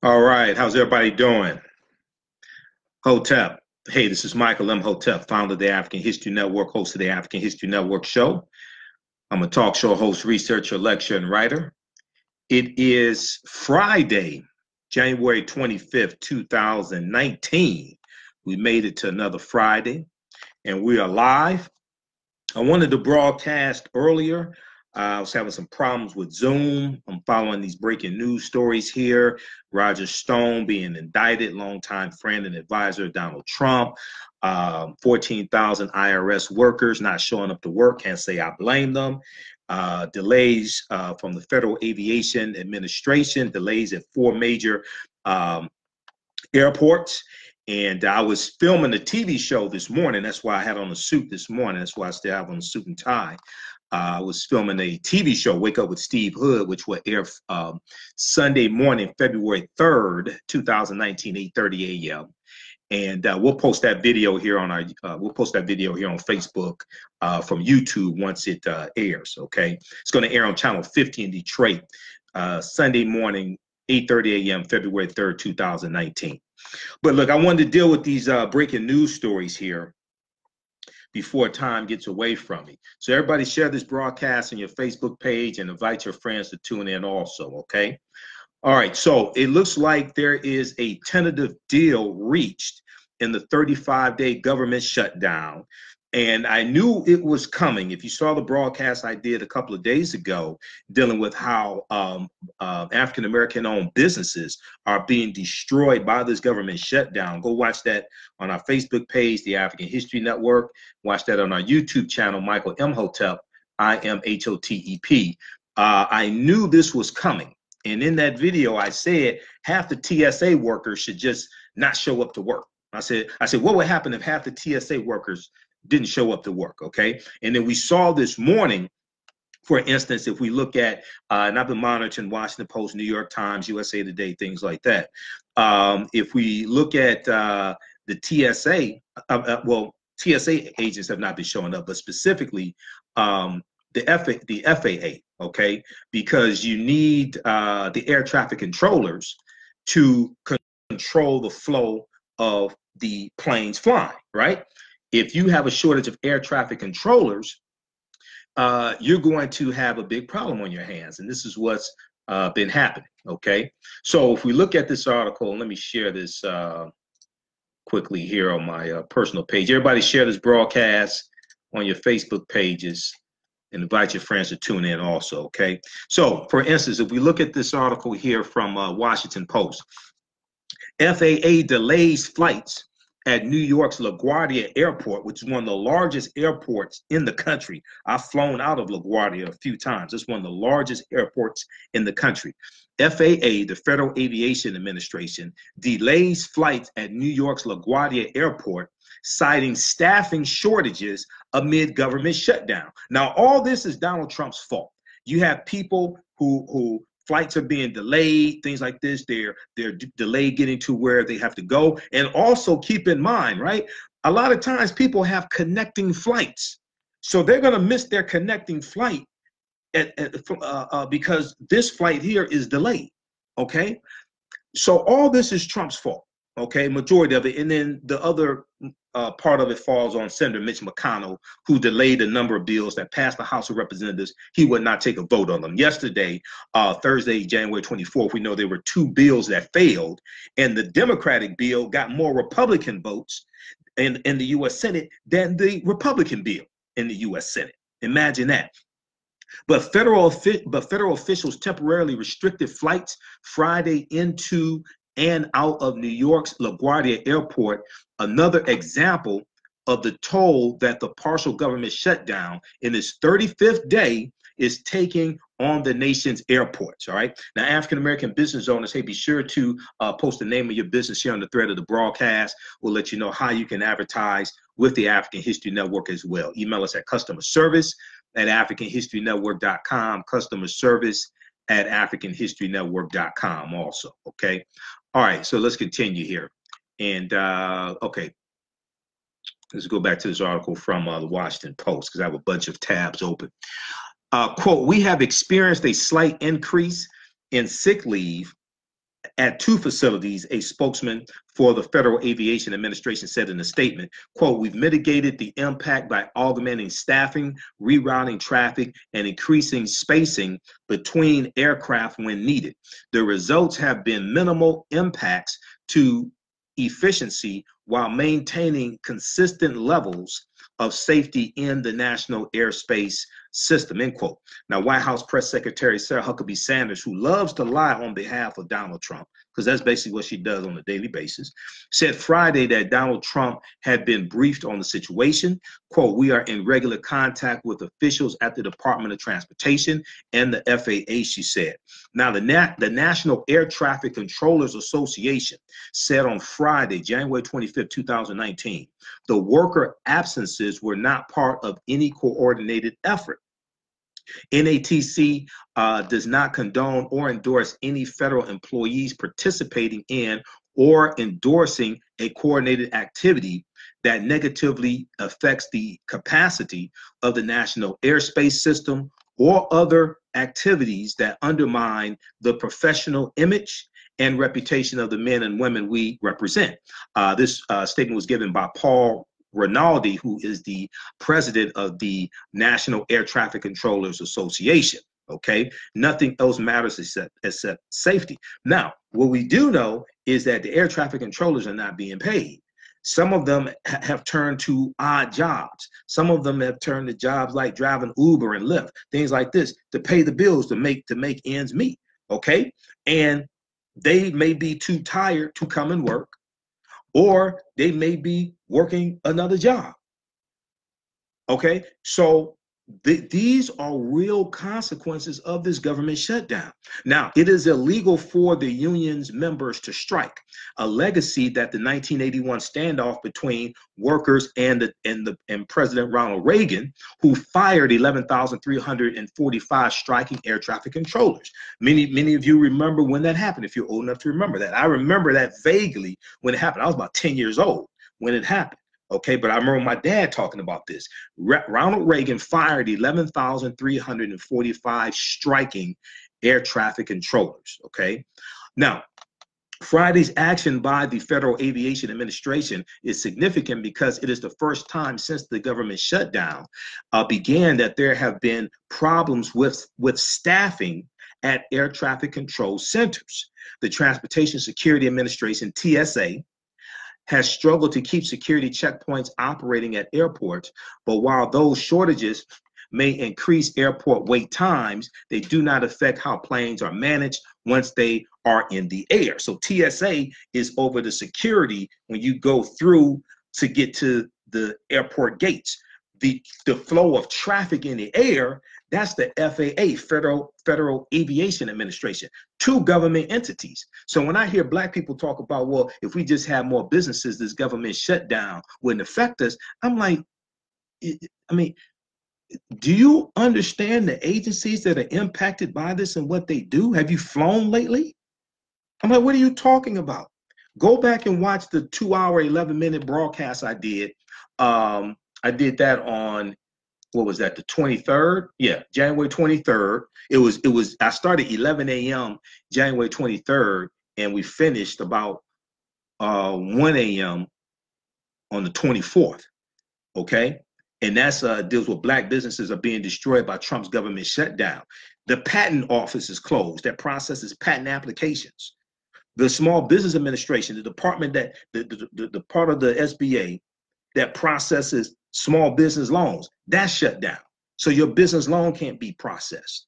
All right, how's everybody doing? Hotep. Hey, this is Michael Imhotep, founder of the African History Network, host of the African History Network show. I'm a talk show host, researcher, lecturer, and writer. It is Friday, January 25th, 2019. We made it to another Friday, and we are live. I wanted to broadcast earlier. I was having some problems with Zoom. I'm following these breaking news stories here. Roger Stone being indicted, longtime friend and advisor of Donald Trump. 14,000 IRS workers not showing up to work. Can't say I blame them. Delays from the Federal Aviation Administration, delays at four major um, airports. And I was filming a TV show this morning. That's why I had on a suit this morning. That's why I still have on a suit and tie. I was filming a TV show, Wake Up with Steve Hood, which will air Sunday morning, February 3rd, 2019, 8:30 a.m. And we'll post that video here on we'll post that video here on Facebook from YouTube once it airs. Okay, it's going to air on channel 50 in Detroit, Sunday morning, 8:30 a.m., February 3rd, 2019. But look, I wanted to deal with these breaking news stories here before time gets away from me. So everybody share this broadcast on your Facebook page and invite your friends to tune in also, okay? All right, so it looks like there is a tentative deal reached in the 35-day government shutdown. And I knew it was coming. If you saw the broadcast I did a couple of days ago, dealing with how African-American owned businesses are being destroyed by this government shutdown, go watch that on our Facebook page, the African History Network. Watch that on our YouTube channel, Michael Imhotep, Imhotep. I knew this was coming. And in that video, I said half the TSA workers should just not show up to work. I said, what would happen if half the TSA workers didn't show up to work? Okay. And then we saw this morning, for instance, if we look at, and I've been monitoring Washington Post, New York Times, USA Today, things like that. If we look at the TSA, well, TSA agents have not been showing up, but specifically the FAA, okay, because you need the air traffic controllers to control the flow of the planes flying, right? If you have a shortage of air traffic controllers, you're going to have a big problem on your hands. And this is what's been happening, okay? So if we look at this article, let me share this quickly here on my personal page. Everybody share this broadcast on your Facebook pages and invite your friends to tune in also, okay? So, for instance, if we look at this article here from Washington Post, FAA delays flights at New York's LaGuardia Airport, which is one of the largest airports in the country. I've flown out of LaGuardia a few times. It's one of the largest airports in the country. FAA, the Federal Aviation Administration, delays flights at New York's LaGuardia Airport, citing staffing shortages amid government shutdown. Now, all this is Donald Trump's fault. You have people who flights are being delayed, things like this. They're delayed getting to where they have to go. And also keep in mind, right? A lot of times people have connecting flights. So they're going to miss their connecting flight because this flight here is delayed, okay? So all this is Trump's fault, okay? Majority of it. And then the other part of it falls on Senator Mitch McConnell, who delayed a number of bills that passed the House of Representatives. He would not take a vote on them. Yesterday, Thursday, January 24th, we know there were two bills that failed, and the Democratic bill got more Republican votes in the U.S. Senate than the Republican bill in the U.S. Senate. Imagine that. But federal officials temporarily restricted flights Friday into and out of New York's LaGuardia Airport, another example of the toll that the partial government shutdown in its 35th day is taking on the nation's airports. All right. Now, African-American business owners, hey, be sure to post the name of your business here on the thread of the broadcast. We'll let you know how you can advertise with the African History Network as well. Email us at customer service at africanhistorynetwork.com, customer service at africanhistorynetwork.com also, okay? All right, so let's continue here. And, okay, let's go back to this article from the Washington Post, because I have a bunch of tabs open. Quote, we have experienced a slight increase in sick leave at 2 facilities, a spokesman for the Federal Aviation Administration said in a statement, quote, "We've mitigated the impact by augmenting staffing, rerouting traffic, and increasing spacing between aircraft when needed. The results have been minimal impacts to efficiency while maintaining consistent levels of safety in the national airspace system," end quote. Now, White House Press Secretary Sarah Huckabee Sanders, who loves to lie on behalf of Donald Trump, because that's basically what she does on a daily basis, said Friday that Donald Trump had been briefed on the situation. Quote, "We are in regular contact with officials at the Department of Transportation and the FAA," she said. Now, the National Air Traffic Controllers Association said on Friday, January 25th, 2019, the worker absences were not part of any coordinated effort. NATC does not condone or endorse any federal employees participating in or endorsing a coordinated activity that negatively affects the capacity of the national airspace system or other activities that undermine the professional image and reputation of the men and women we represent. This statement was given by Paul Rinaldi, who is the president of the National Air Traffic Controllers Association. Okay, nothing else matters except safety. Now, what we do know is that the air traffic controllers are not being paid. Some of them have turned to odd jobs. Some of them have turned to jobs like driving Uber and Lyft, things like this, to pay the bills, to make ends meet. Okay, and they may be too tired to come and work, or they may be working another job. Okay, so these are real consequences of this government shutdown. Now, it is illegal for the union's members to strike, a legacy that the 1981 standoff between workers and President Ronald Reagan, who fired 11,345 striking air traffic controllers. Many of you remember when that happened, if you're old enough to remember that. I remember that vaguely when it happened. I was about 10 years old when it happened. Okay, but I remember my dad talking about this. Ronald Reagan fired 11,345 striking air traffic controllers. Okay, now Friday's action by the Federal Aviation Administration is significant because it is the first time since the government shutdown began that there have been problems with staffing at air traffic control centers. The Transportation Security Administration, TSA, has struggled to keep security checkpoints operating at airports, but while those shortages may increase airport wait times, they do not affect how planes are managed once they are in the air. So TSA is over the security when you go through to get to the airport gates. The flow of traffic in the air, that's the FAA, Federal Aviation Administration, 2 government entities. So when I hear black people talk about, well, if we just have more businesses, this government shutdown wouldn't affect us, I'm like, I mean, do you understand the agencies that are impacted by this and what they do? Have you flown lately? I'm like, what are you talking about? Go back and watch the 2-hour, 11-minute broadcast I did. I did that on, what was that, the 23rd? Yeah, January 23rd. I started 11 a.m. January 23rd, and we finished about 1 a.m. on the 24th. Okay, and that's deals with black businesses are being destroyed by Trump's government shutdown. The patent office is closed that processes patent applications. The Small Business Administration, the department that the part of the SBA that processes small business loans, that's shut down. So your business loan can't be processed.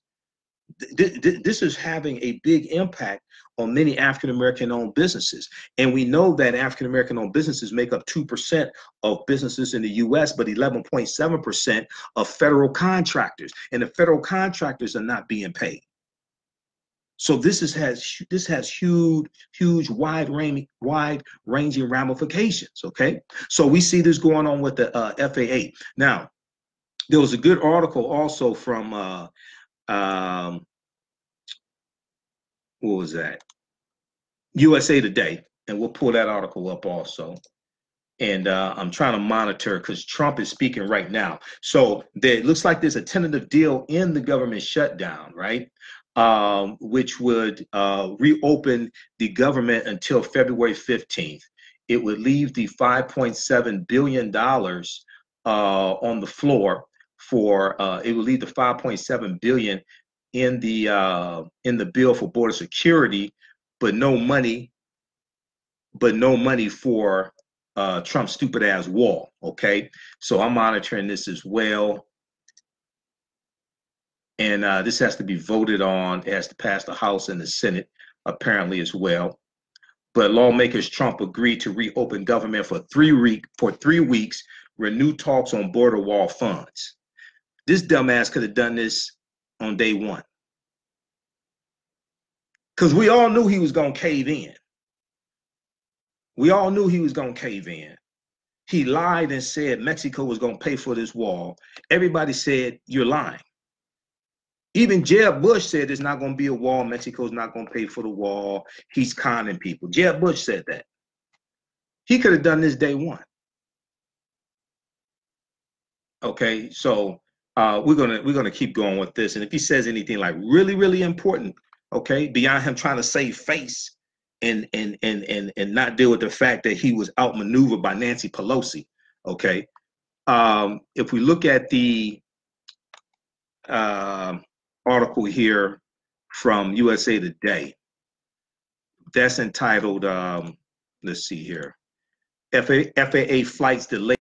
This is having a big impact on many African-American owned businesses. And we know that African-American owned businesses make up 2% of businesses in the US, but 11.7% of federal contractors. And the federal contractors are not being paid. So this has huge, wide-ranging ramifications. Okay, so we see this going on with the FAA. Now, there was a good article also from what was that? USA Today, and we'll pull that article up also. And I'm trying to monitor because Trump is speaking right now. So it looks like there's a tentative deal in the government shutdown, right? which would reopen the government until February 15th. It would leave the $5.7 billion on the floor for, it would leave the $5.7 billion in the bill for border security, but no money for Trump's stupid ass wall. Okay, so I'm monitoring this as well. And this has to be voted on. It has to pass the House and the Senate, apparently, as well. But lawmakers Trump agreed to reopen government for 3 weeks, renew talks on border wall funds. This dumbass could have done this on day one. Because we all knew he was going to cave in. We all knew he was going to cave in. He lied and said Mexico was going to pay for this wall. Everybody said, you're lying. Even Jeb Bush said there's not going to be a wall. Mexico's not going to pay for the wall. He's conning people. Jeb Bush said that. He could have done this day one. Okay, so we're gonna keep going with this. And if he says anything like really, really important, okay, beyond him trying to save face and not deal with the fact that he was outmaneuvered by Nancy Pelosi, okay. If we look at the article here from USA Today, that's entitled, let's see here, FAA flights delayed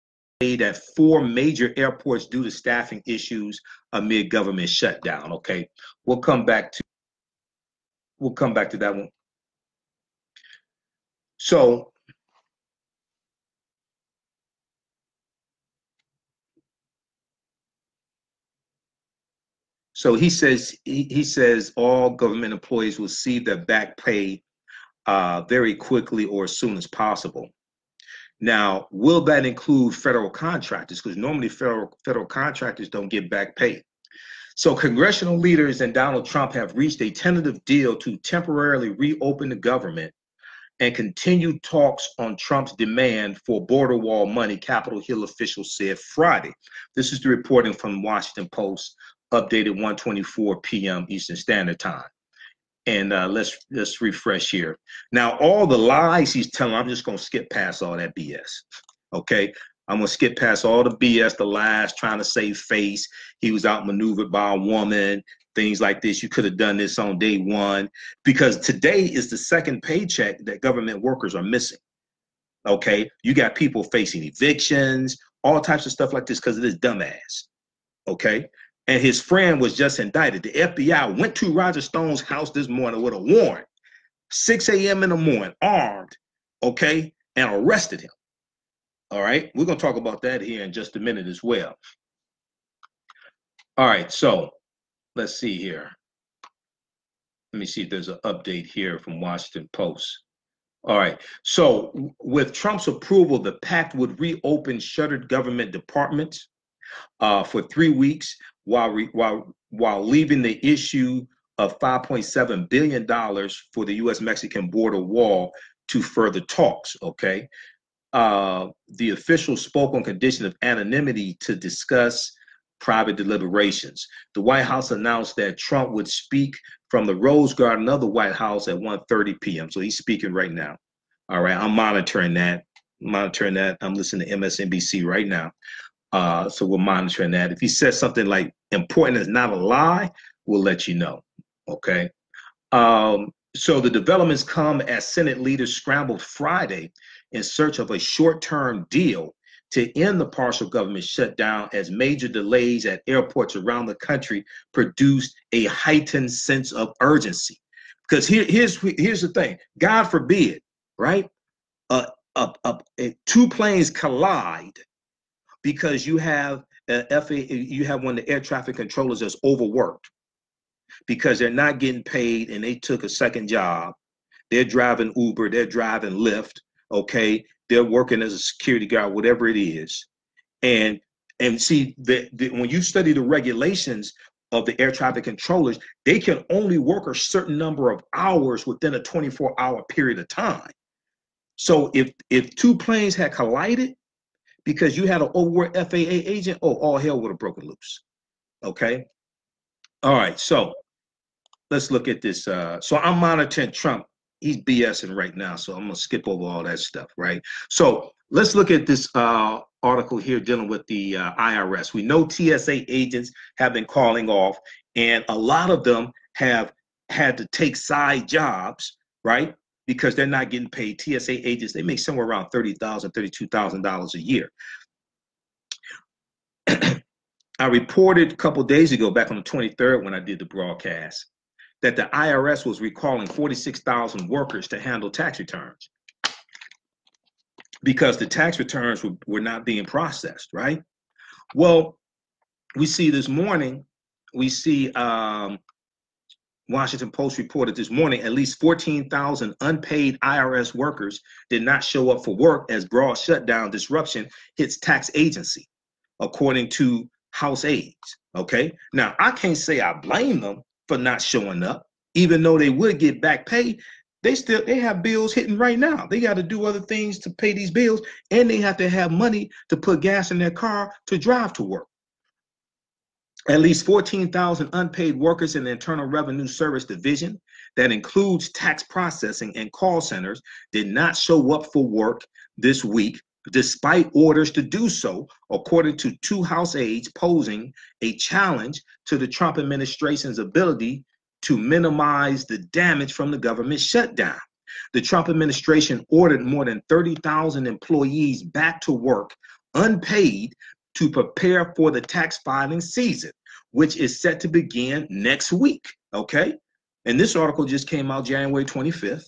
at 4 major airports due to staffing issues amid government shutdown. Okay, we'll come back to that one. So he says all government employees will see their back pay very quickly or as soon as possible. Now, will that include federal contractors? Because normally federal contractors don't get back pay. So congressional leaders and Donald Trump have reached a tentative deal to temporarily reopen the government and continue talks on Trump's demand for border wall money, Capitol Hill officials said Friday. This is the reporting from Washington Post, updated 1:24 p.m. Eastern Standard Time. And let's refresh here. Now, all the lies he's telling, I'm just going to skip past all that BS. Okay, I'm going to skip past all the BS, the lies, trying to save face. He was outmaneuvered by a woman, things like this. You could have done this on day one, because today is the second paycheck that government workers are missing. Okay, you got people facing evictions, all types of stuff like this because of this dumbass. Okay. And his friend was just indicted. The FBI went to Roger Stone's house this morning with a warrant, 6 a.m. in the morning, armed, okay, and arrested him. All right, we're going to talk about that here in just a minute as well. All right, so let's see here. Let me see if there's an update here from Washington Post. All right, so with Trump's approval, the pact would reopen shuttered government departments for 3 weeks, while leaving the issue of $5.7 billion for the U.S.-Mexican border wall to further talks. Okay, the official spoke on condition of anonymity to discuss private deliberations. The White House announced that Trump would speak from the Rose Garden of the White House at 1:30 p.m. So he's speaking right now. All right, I'm monitoring that. I'm listening to MSNBC right now. So we're monitoring that. If he says something like important is not a lie, we'll let you know. Okay. So the developments come as Senate leaders scrambled Friday in search of a short-term deal to end the partial government shutdown, as major delays at airports around the country produced a heightened sense of urgency. Because here's the thing. God forbid, right? Two planes collide because you have you have one of the air traffic controllers that's overworked because they're not getting paid and they took a second job. They're driving Uber, they're driving Lyft, okay? They're working as a security guard, whatever it is. And see, when you study the regulations of the air traffic controllers, they can only work a certain number of hours within a 24-hour period of time. So if two planes had collided, because you had an overworked FAA agent, oh, all hell would have broken loose. Okay. All right. So let's look at this. So I'm monitoring Trump. He's BSing right now, so I'm gonna skip over all that stuff, right? So let's look at this article here dealing with the IRS. We know TSA agents have been calling off, and a lot of them have had to take side jobs, right? Because they're not getting paid. TSA agents, they make somewhere around $30,000, $32,000 a year. I reported a couple days ago, back on the 23rd when I did the broadcast, that the IRS was recalling 46,000 workers to handle tax returns because the tax returns were not being processed, right? Well, we see this morning, we see Washington Post reported this morning at least 14,000 unpaid IRS workers did not show up for work as broad shutdown disruption hits tax agency, according to House aides. Okay, now I can't say I blame them for not showing up, even though they would get back pay. They have bills hitting right now. They got to do other things to pay these bills, and they have to have money to put gas in their car to drive to work. At least 14,000 unpaid workers in the Internal Revenue Service Division, that includes tax processing and call centers, did not show up for work this week, despite orders to do so, according to two House aides, posing a challenge to the Trump administration's ability to minimize the damage from the government shutdown. The Trump administration ordered more than 30,000 employees back to work unpaid to prepare for the tax filing season, which is set to begin next week, okay? And this article just came out January 25th,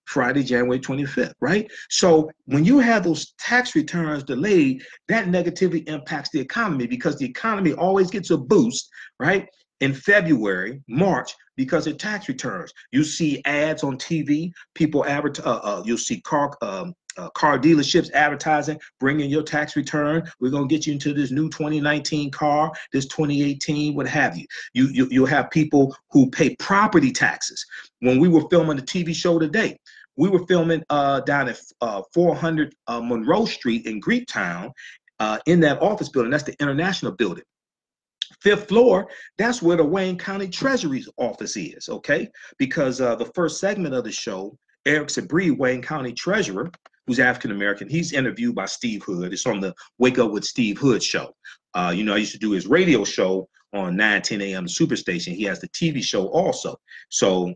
Friday, January 25th, right? So when you have those tax returns delayed, that negatively impacts the economy, because the economy always gets a boost, right? In February, March, because of tax returns. You see ads on TV, people advertise, you'll see car dealerships advertising, bring in your tax return. We're going to get you into this new 2019 car, this 2018, what have you. You'll have people who pay property taxes. When we were filming the TV show today, we were filming down at 400 Monroe Street in Greektown, in that office building. That's the International Building. Fifth floor, that's where the Wayne County Treasury's office is, okay? Because the first segment of the show, Eric Sabree, Wayne County Treasurer, who's African-American, he's interviewed by Steve Hood. It's on the Wake Up with Steve Hood show. You know, I used to do his radio show on 9:10 a.m. Superstation. He has the TV show also. So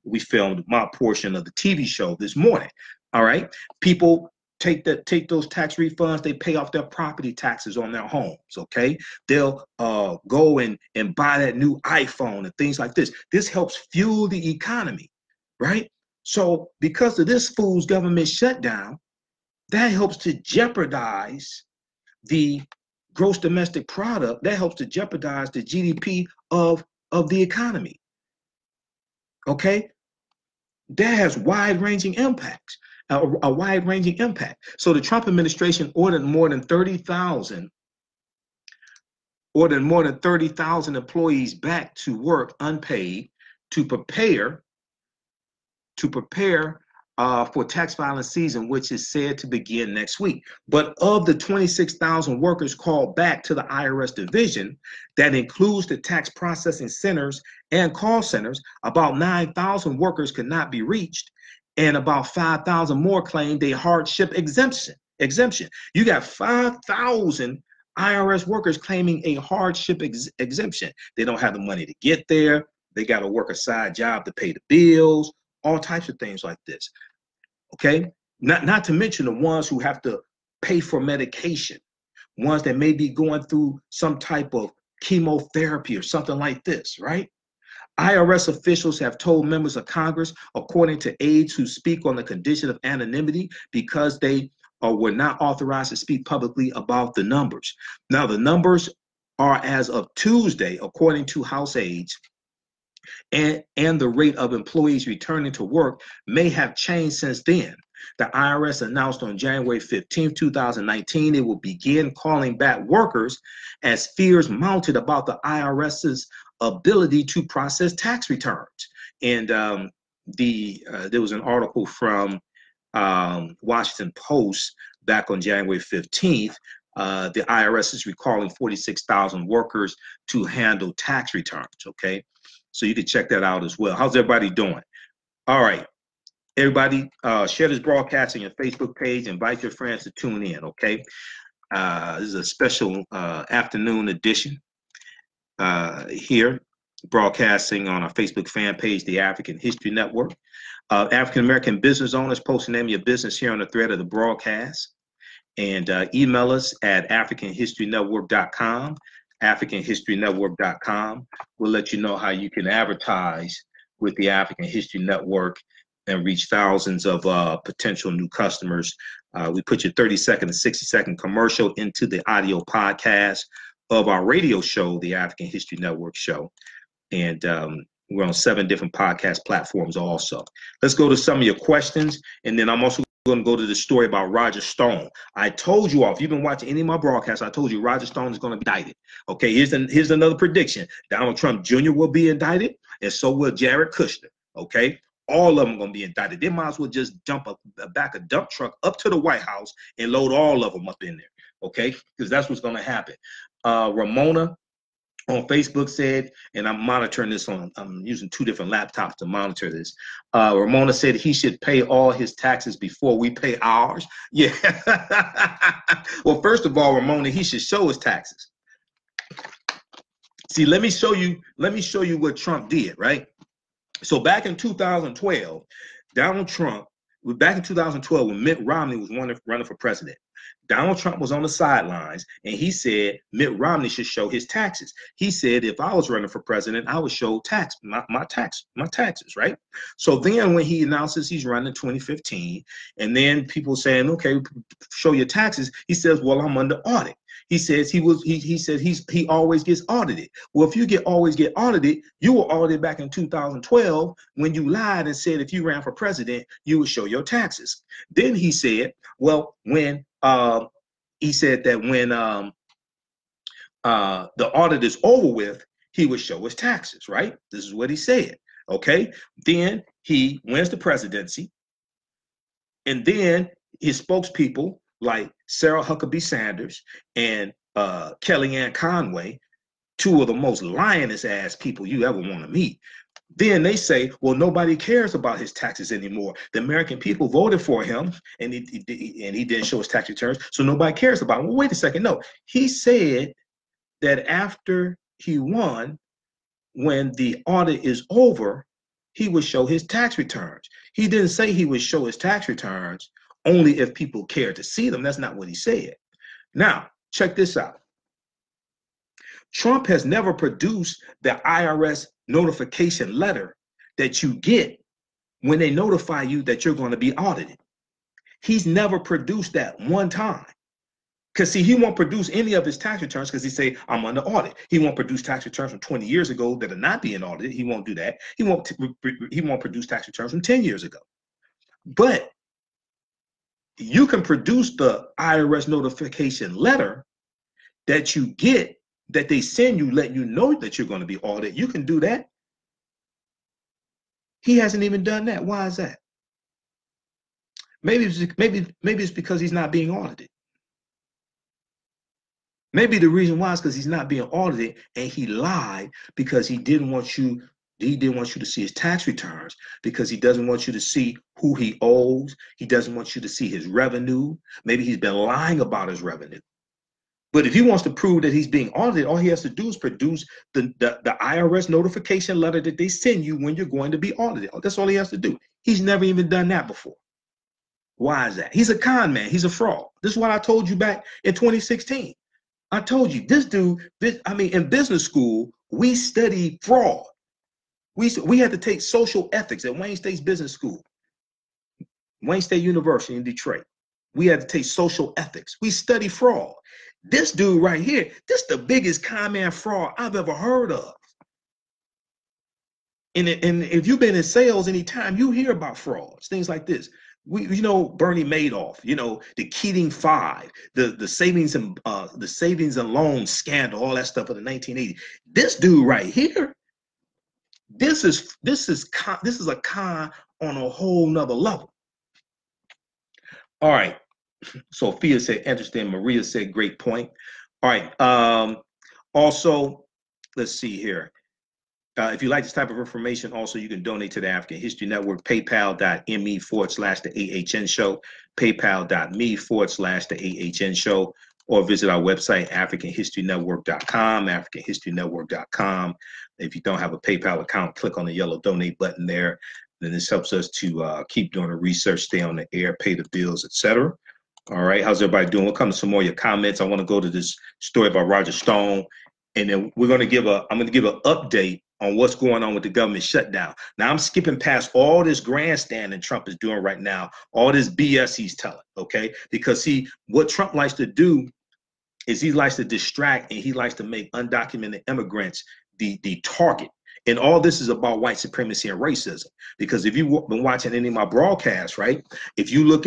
we filmed my portion of the TV show this morning, all right? People take those tax refunds, they pay off their property taxes on their homes, okay? They'll go and buy that new iPhone and things like this. This helps fuel the economy, right? So because of this fool's government shutdown, that helps to jeopardize the gross domestic product, that helps to jeopardize the GDP of the economy, okay? That has wide-ranging impacts. A wide-ranging impact. So the Trump administration ordered more than 30,000 employees back to work unpaid to prepare for tax filing season, which is said to begin next week. But of the 26,000 workers called back to the IRS division, that includes the tax processing centers and call centers, about 9,000 workers could not be reached, and about 5,000 more claimed a hardship exemption. You got 5,000 IRS workers claiming a hardship exemption. They don't have the money to get there. They got to work a side job to pay the bills, all types of things like this. Okay, not to mention the ones who have to pay for medication, ones that may be going through some type of chemotherapy or something like this, right? IRS officials have told members of Congress, according to aides who speak on the condition of anonymity, because they were not authorized to speak publicly about the numbers. Now, the numbers are as of Tuesday, according to House aides, and the rate of employees returning to work may have changed since then. The IRS announced on January 15, 2019, it will begin calling back workers as fears mounted about the IRS's ability to process tax returns. And there was an article from Washington Post back on January 15th. The IRS is recalling 46,000 workers to handle tax returns, okay? So you can check that out as well. How's everybody doing? All right. Everybody, share this broadcast on your Facebook page. Invite your friends to tune in, okay? This is a special afternoon edition here, broadcasting on our Facebook fan page, the African History Network. African-American business owners, post the name of your business here on the thread of the broadcast. And email us at africanhistorynetwork.com, africanhistorynetwork.com. We'll let you know how you can advertise with the African History Network and reach thousands of potential new customers. We put your 30-second to 60-second commercial into the audio podcast of our radio show, the African History Network show. And we're on 7 different podcast platforms also. Let's go to some of your questions. And then I'm also going to go to the story about Roger Stone. I told you all, if you've been watching any of my broadcasts, I told you Roger Stone is going to be indicted. Okay, here's another prediction. Donald Trump Jr. will be indicted, and so will Jared Kushner. Okay, all of them are going to be indicted. They might as well just jump up back a dump truck up to the White House and load all of them up in there. Okay, because that's what's going to happen. Ramona on Facebook said, and I'm monitoring this I'm using 2 different laptops to monitor this. Ramona said he should pay all his taxes before we pay ours. Yeah. Well, first of all, Ramona, he should show his taxes. See, let me show you what Trump did, right? So back in 2012, Donald Trump, back in 2012, when Mitt Romney was running for president, Donald Trump was on the sidelines, and he said Mitt Romney should show his taxes. He said if I was running for president, I would show my taxes, right? So then when he announces he's running in 2015, and then people saying, okay, show your taxes, he says, well, I'm under audit. He says he always gets audited. Well, if you always get audited, you were audited back in 2012 when you lied and said if you ran for president, you would show your taxes. Then he said, well, when he said that when the audit is over with, he would show his taxes, right? This is what he said. Okay. Then he wins the presidency, and then his spokespeople like Sarah Huckabee Sanders and Kellyanne Conway, 2 of the most lioness ass people you ever want to meet. Then they say, well, nobody cares about his taxes anymore. The American people voted for him, and he didn't show his tax returns, so nobody cares about him. Well, wait a second. No, he said that after he won, when the audit is over, he would show his tax returns. He didn't say he would show his tax returns only if people care to see them. That's not what he said. Now, check this out. Trump has never produced the IRS notification letter that you get when they notify you that you're going to be audited. He's never produced that one time. Because see, he won't produce any of his tax returns because he say, I'm under audit. He won't produce tax returns from 20 years ago that are not being audited. He won't do that. He won't produce tax returns from 10 years ago. But you can produce the IRS notification letter that you get, that they send you, let you know that you're going to be audited. You can do that. He hasn't even done that. Why is that? Maybe it's because he's not being audited. Maybe the reason why is because he's not being audited, and he lied because he didn't want you to see his tax returns, because he doesn't want you to see who he owes. He doesn't want you to see his revenue. Maybe he's been lying about his revenue. But if he wants to prove that he's being audited, all he has to do is produce the IRS notification letter that they send you when you're going to be audited. That's all he has to do. He's never even done that before. Why is that? He's a con man. He's a fraud. This is what I told you back in 2016. I told you, this dude, in business school, we study fraud. We had to take social ethics at Wayne State's business school, Wayne State University in Detroit. We had to take social ethics. We study fraud. This dude right here, this is the biggest con man fraud I've ever heard of. And if you've been in sales anytime, you hear about frauds, things like this. Bernie Madoff, the Keating Five, the savings and loans scandal, all that stuff of the 1980s. This dude right here, this is a con on a whole nother level. All right. Sophia said interesting. Maria said great point. All right. Also, let's see here. If you like this type of information, also you can donate to the African History Network, paypal.me/the AHN show, paypal.me/the AHN show, or visit our website, africanhistorynetwork.com, africanhistorynetwork.com. If you don't have a PayPal account, click on the yellow donate button there. Then this helps us to keep doing the research, stay on the air, pay the bills, etc. All right, how's everybody doing? We'll come to some more of your comments. I want to go to this story about Roger Stone, and then I'm going to give an update on what's going on with the government shutdown. Now, I'm skipping past all this grandstanding Trump is doing right now, all this BS he's telling, okay? Because, see, what Trump likes to do is he likes to distract, and he likes to make undocumented immigrants the target. And all this is about white supremacy and racism. Because if you've been watching any of my broadcasts, right, if you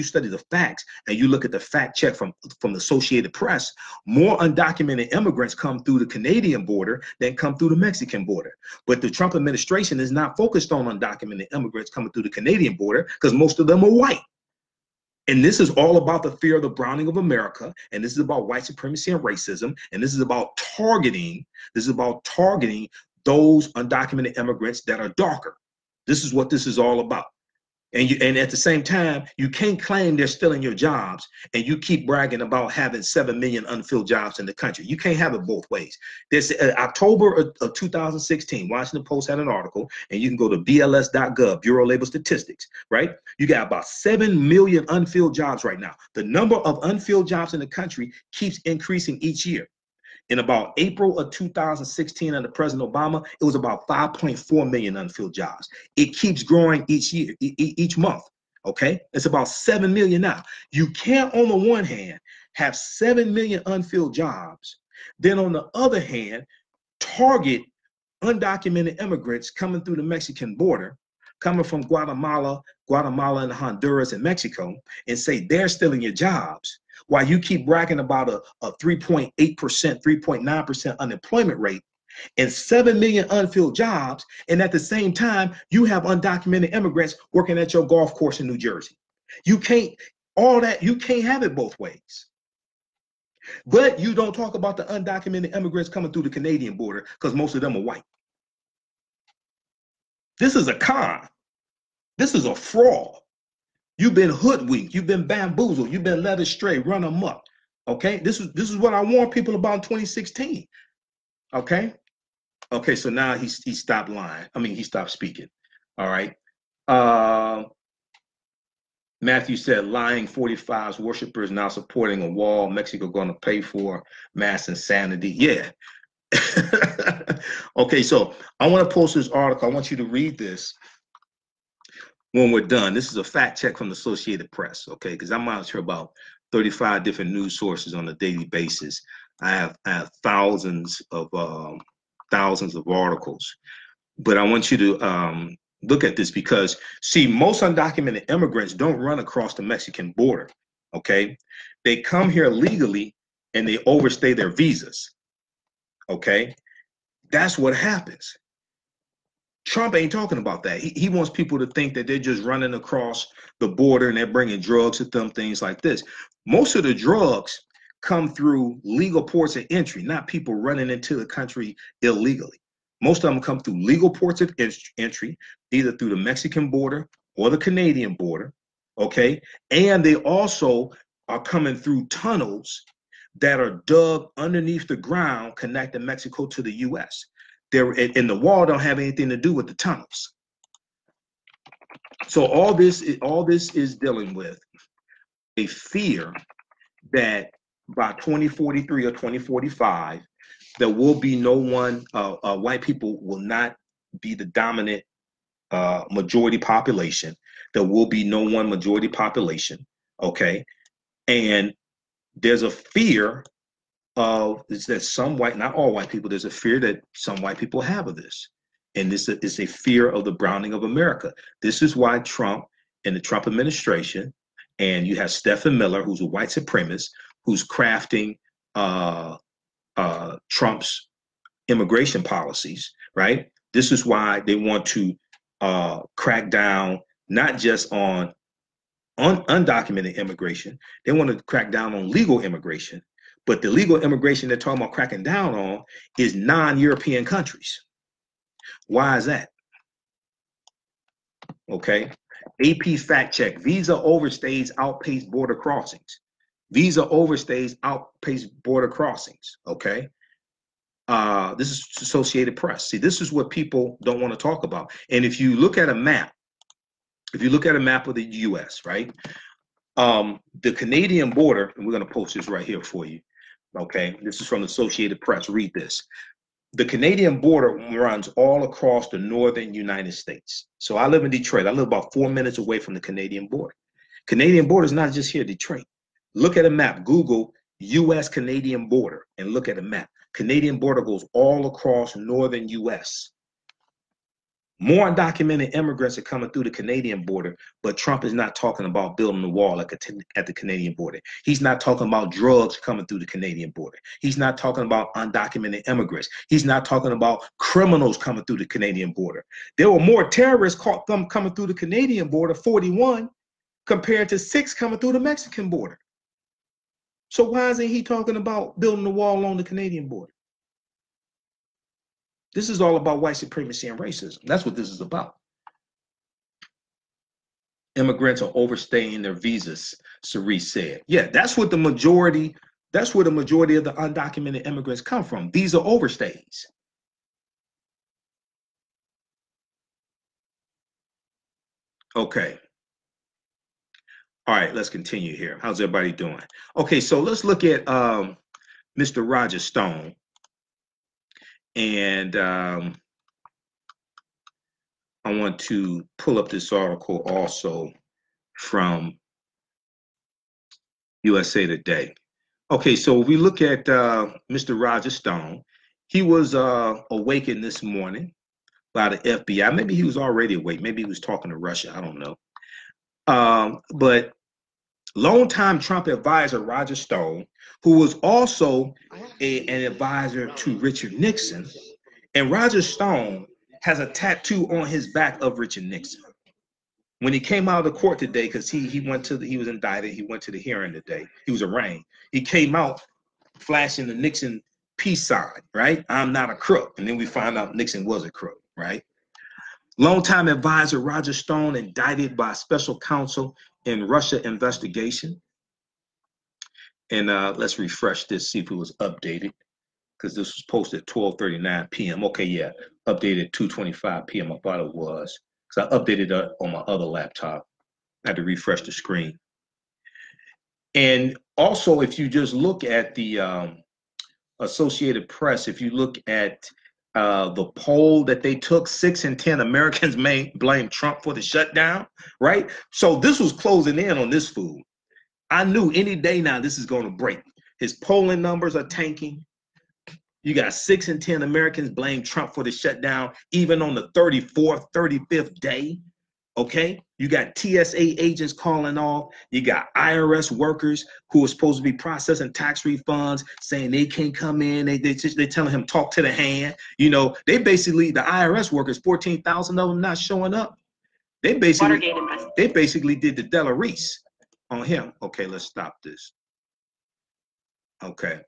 study the facts and you look at the fact check from the Associated Press, more undocumented immigrants come through the Canadian border than come through the Mexican border. But the Trump administration is not focused on undocumented immigrants coming through the Canadian border because most of them are white. And this is all about the fear of the browning of America. And this is about white supremacy and racism. And this is about targeting those undocumented immigrants that are darker. This is what this is all about. And at the same time, you can't claim they're stealing your jobs and you keep bragging about having 7 million unfilled jobs in the country. You can't have it both ways. This October of 2016, Washington Post had an article, and you can go to BLS.gov, Bureau of Labor Statistics, right? You got about 7 million unfilled jobs right now. The number of unfilled jobs in the country keeps increasing each year. In about April of 2016 under President Obama, it was about 5.4 million unfilled jobs. It keeps growing each year, each month, okay? It's about 7 million now. You can't, on the one hand, have 7 million unfilled jobs, then on the other hand, target undocumented immigrants coming through the Mexican border, coming from Guatemala and Honduras and Mexico, and say they're stealing your jobs, while you keep bragging about a 3.8%, 3.9% unemployment rate and 7 million unfilled jobs, and at the same time, you have undocumented immigrants working at your golf course in New Jersey. You can't have it both ways. But you don't talk about the undocumented immigrants coming through the Canadian border because most of them are white. This is a con. This is a fraud. You've been hoodwinked. You've been bamboozled. You've been led astray, run amok. Okay, this is what I warned people about in 2016. Okay, so now he stopped lying. I mean, he stopped speaking. All right. Matthew said, lying 45's worshipers now supporting a wall. Mexico going to pay for mass insanity. Yeah. Okay, so I want to post this article. I want you to read this when we're done. This is a fact check from the Associated Press, okay? Because I monitor about 35 different news sources on a daily basis. I have thousands of articles, but I want you to look at this because, see, most undocumented immigrants don't run across the Mexican border, okay? They come here legally and they overstay their visas, okay? That's what happens. Trump ain't talking about that. He wants people to think that they're just running across the border and they're bringing drugs with them, things like this. Most of the drugs come through legal ports of entry, not people running into the country illegally. Most of them come through legal ports of entry, either through the Mexican border or the Canadian border, okay? And they also are coming through tunnels that are dug underneath the ground connecting Mexico to the U.S. And the wall don't have anything to do with the tunnels. So all this is dealing with a fear that by 2043 or 2045, there will be no one, white people will not be the dominant majority population. There will be no one majority population, okay? And there's a fear is that some white, not all white people, there's a fear that some white people have of this. And this is a fear of the browning of America. This is why Trump and the Trump administration, and you have Stephen Miller, who's a white supremacist, who's crafting Trump's immigration policies, right? This is why they want to crack down not just on undocumented immigration, they want to crack down on legal immigration. But the legal immigration they're talking about cracking down on is non-European countries. Why is that? Okay. AP fact check. Visa overstays outpace border crossings. Visa overstays outpace border crossings. Okay. This is Associated Press. See, this is what people don't want to talk about. And if you look at a map, of the U.S., right, the Canadian border, and we're going to post this right here for you. Okay, this is from the Associated Press. Read this. The Canadian border runs all across the northern United States. So I live in Detroit. I live about 4 minutes away from the Canadian border. Canadian border is not just here, Detroit. Look at a map. Google U.S. Canadian border and look at a map. Canadian border goes all across northern U.S. More undocumented immigrants are coming through the Canadian border, but Trump is not talking about building a wall at the Canadian border. He's not talking about drugs coming through the Canadian border. He's not talking about undocumented immigrants. He's not talking about criminals coming through the Canadian border. There were more terrorists caught them coming through the Canadian border, 41, compared to 6 coming through the Mexican border. So why isn't he talking about building a wall on the Canadian border? This is all about white supremacy and racism. That's what this is about. Immigrants are overstaying their visas, Cerise said. Yeah, that's what the majority, that's where the majority of the undocumented immigrants come from. Visa overstays. Okay. All right, let's continue here. How's everybody doing? Okay, so let's look at Mr. Roger Stone. And I want to pull up this article also from USA Today. Okay, so if we look at Mr. Roger Stone, he was awakened this morning by the FBI. Maybe he was already awake. Maybe he was talking to Russia. I don't know. But longtime Trump advisor Roger Stone, who was also an advisor to Richard Nixon, and Roger Stone has a tattoo on his back of Richard Nixon. When he came out of the court today, because he was indicted, he went to the hearing today. He was arraigned. He came out flashing the Nixon peace sign, right? I'm not a crook. And then we find out Nixon was a crook, right? Longtime advisor Roger Stone indicted by special counsel in Russia investigation. And let's refresh this, see if it was updated, because this was posted at 12:39 p.m. Okay, yeah, updated 2:25 p.m. I thought it was, because I updated it on my other laptop. I had to refresh the screen. And also, if you just look at the Associated Press, if you look at the poll that they took, 6 in 10 Americans may blame Trump for the shutdown, right? So this was closing in on this fool. I knew any day now this is going to break. His polling numbers are tanking. You got 6 in 10 Americans blame Trump for the shutdown, even on the 34th, 35th day. Okay, you got TSA agents calling off. You got IRS workers who are supposed to be processing tax refunds saying they can't come in. They're telling him talk to the hand. You know, they basically, the IRS workers, 14,000 of them not showing up. They basically did the Della Reese on him. Okay, let's stop this. Okay.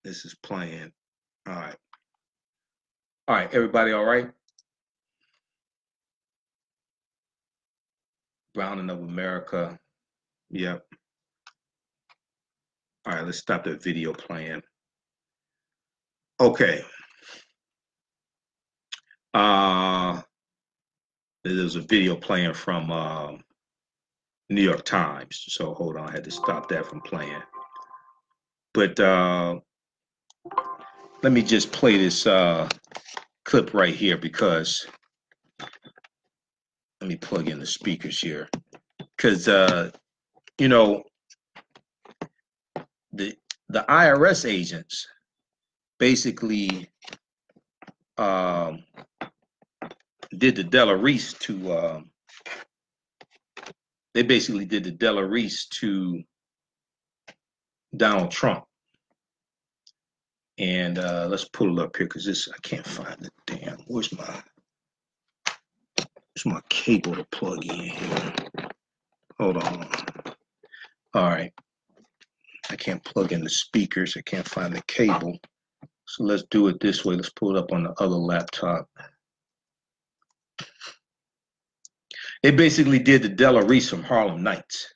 This is playing. All right. All right, everybody all right? Browning of America. Yep. All right, let's stop that video playing. Okay. There's a video playing from New York Times. So hold on, I had to stop that from playing. But let me just play this clip right here, because let me plug in the speakers here, because you know, the IRS agents basically did the Della Reese to they basically did the Della Reese to Donald Trump. And let's pull it up here, because this, I can't find the damn, where's my cable to plug in here? Hold on. All right. I can't plug in the speakers. I can't find the cable. So let's do it this way. Let's pull it up on the other laptop. They basically did the Della Reese from Harlem Nights.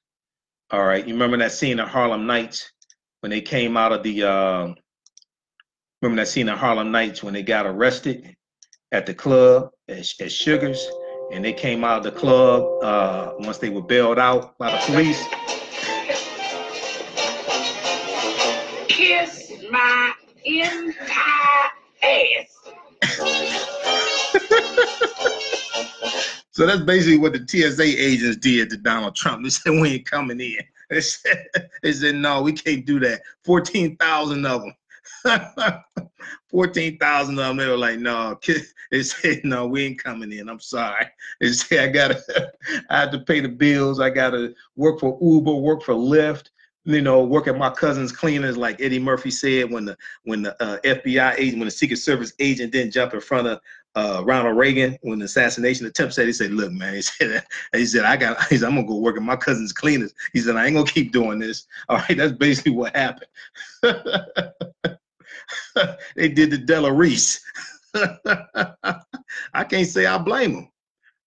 All right, you remember that scene in Harlem Nights when they came out of the, remember that scene in Harlem Nights when they got arrested at the club at Sugar's, and they came out of the club once they were bailed out by the police. Kiss my entire ass. So that's basically what the TSA agents did to Donald Trump. They said, we ain't coming in. They said no, we can't do that. 14,000 of them. 14,000 of them. They were like, no. They said, no, we ain't coming in. I'm sorry. They said, I have to pay the bills. I got to work for Uber, work for Lyft, you know, work at my cousin's cleaners, like Eddie Murphy said when the FBI agent, when the Secret Service agent didn't jump in front of Ronald Reagan when the assassination attempt said, he said, look, man, he said, I'm gonna go work at my cousin's cleaners. He said, I ain't gonna keep doing this. All right, that's basically what happened. They did the Della Reese. I can't say I blame them.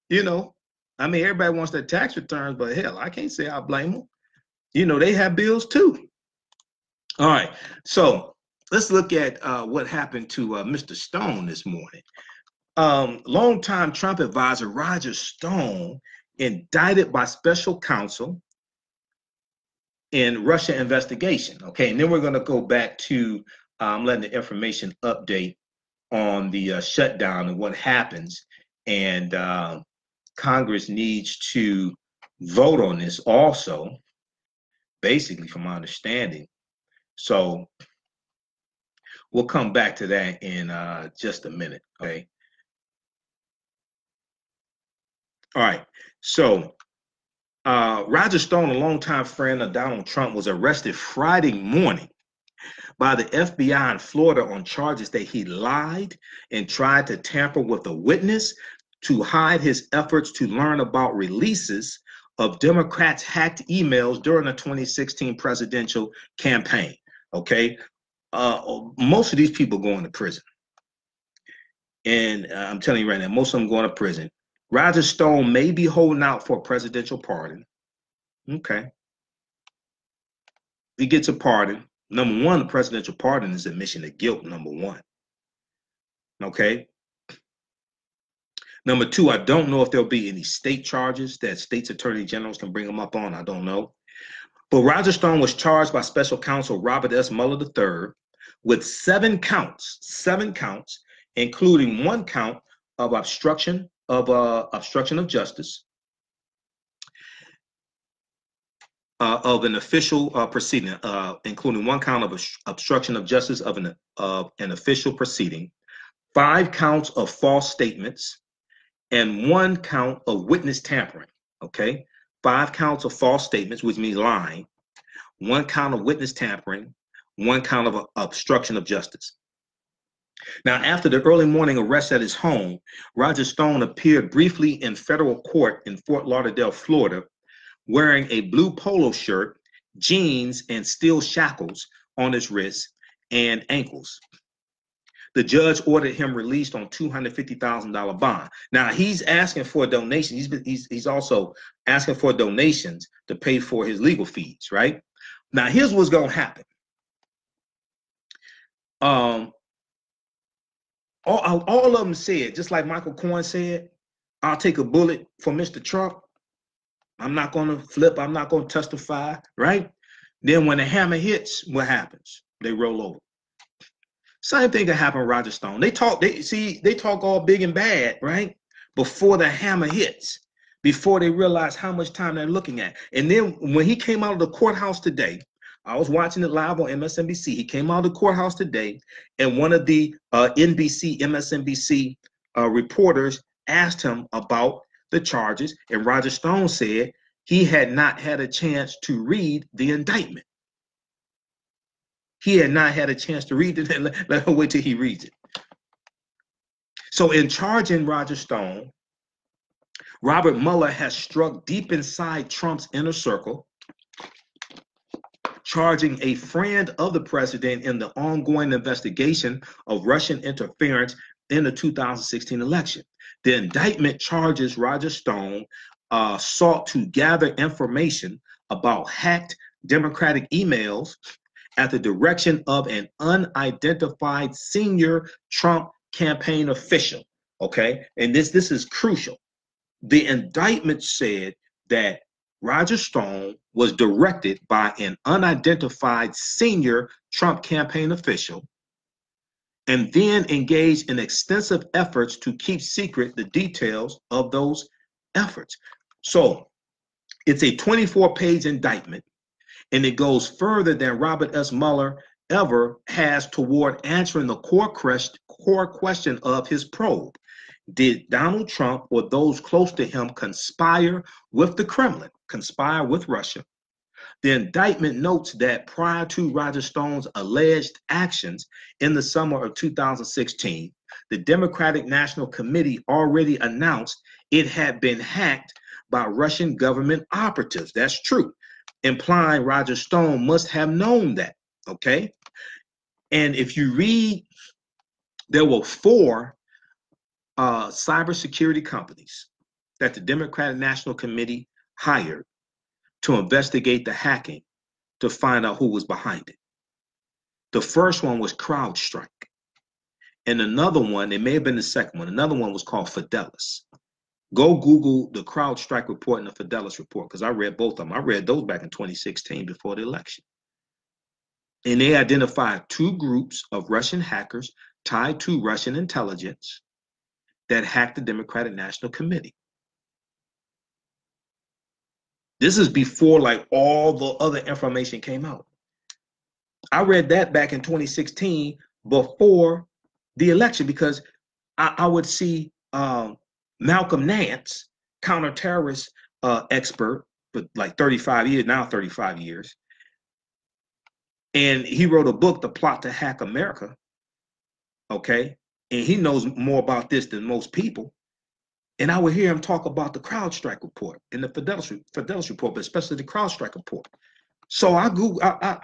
You know, I mean, everybody wants their tax returns, but hell, I can't say I blame them. You know, they have bills too. All right, so let's look at what happened to Mr. Stone this morning. Longtime Trump advisor Roger Stone indicted by special counsel in Russia investigation. Okay, and then we're going to go back to letting the information update on the shutdown and what happens. And Congress needs to vote on this also, basically, from my understanding. So we'll come back to that in just a minute. Okay. All right, so Roger Stone, a longtime friend of Donald Trump, was arrested Friday morning by the FBI in Florida on charges that he lied and tried to tamper with a witness to hide his efforts to learn about releases of Democrats' hacked emails during the 2016 presidential campaign. Okay, most of these people going to prison. And I'm telling you right now, most of them going to prison. Roger Stone may be holding out for a presidential pardon. Okay. If he gets a pardon, number one, the presidential pardon is admission of guilt, number one. Okay. Number two, I don't know if there'll be any state charges that states attorney generals can bring him up on. I don't know. But Roger Stone was charged by special counsel Robert S. Mueller III with 7 counts, including 1 count of obstruction of justice of an official proceeding, including 1 count of obstruction of justice of an official proceeding, 5 counts of false statements, and 1 count of witness tampering. Okay, 5 counts of false statements, which means lying, 1 count of witness tampering, 1 count of obstruction of justice. Now, after the early morning arrest at his home, Roger Stone appeared briefly in federal court in Fort Lauderdale, Florida, wearing a blue polo shirt, jeans, and steel shackles on his wrists and ankles. The judge ordered him released on $250,000 bond. Now, he's asking for a donation. He's also asking for donations to pay for his legal fees, right? Now, here's what's going to happen. All of them said, just like Michael Cohen said, I'll take a bullet for Mr. Trump. I'm not going to flip. I'm not going to testify, right? Then when the hammer hits, what happens? They roll over. Same thing can happen with Roger Stone. They talk all big and bad, right? Before the hammer hits, before they realize how much time they're looking at. And then when he came out of the courthouse today, I was watching it live on MSNBC. He came out of the courthouse today, and one of the NBC, MSNBC reporters asked him about the charges, and Roger Stone said he had not had a chance to read the indictment. He had not had a chance to read it. Let him wait till he reads it. So in charging Roger Stone, Robert Mueller has struck deep inside Trump's inner circle, charging a friend of the president in the ongoing investigation of Russian interference in the 2016 election. The indictment charges Roger Stone sought to gather information about hacked Democratic emails at the direction of an unidentified senior Trump campaign official. Okay, and this is crucial. The indictment said that Roger Stone was directed by an unidentified senior Trump campaign official and then engaged in extensive efforts to keep secret the details of those efforts. So it's a 24-page indictment, and it goes further than Robert S. Mueller ever has toward answering the core question of his probe. Did Donald Trump or those close to him conspire with the Kremlin, conspire with Russia? The indictment notes that prior to Roger Stone's alleged actions in the summer of 2016, the Democratic National Committee already announced it had been hacked by Russian government operatives. That's true, implying Roger Stone must have known that, okay? And if you read, there were 4 cybersecurity companies that the Democratic National Committee hired to investigate the hacking to find out who was behind it. The first one was CrowdStrike. And another one, it may have been the second one, another one was called Fidelis. Go Google the CrowdStrike report and the Fidelis report, because I read both of them. I read those back in 2016 before the election. And they identified 2 groups of Russian hackers tied to Russian intelligence that hacked the Democratic National Committee. This is before like all the other information came out. I read that back in 2016 before the election, because I would see Malcolm Nance, counterterrorist expert for like 35 years, now 35 years. And he wrote a book, The Plot to Hack America. Okay. And he knows more about this than most people. And I would hear him talk about the CrowdStrike report and the Fidelis report, but especially the CrowdStrike report. So I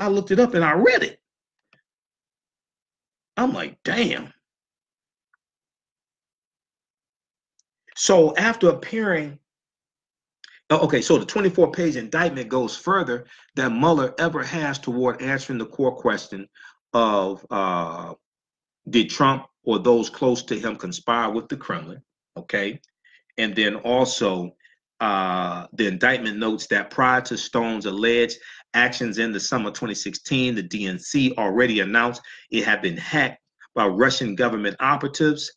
looked it up and I read it. I'm like, damn. So after appearing, okay, so the 24-page indictment goes further than Mueller ever has toward answering the core question of did Trump or those close to him conspire with the Kremlin, okay? And then also the indictment notes that prior to Stone's alleged actions in the summer 2016, the DNC already announced it had been hacked by Russian government operatives,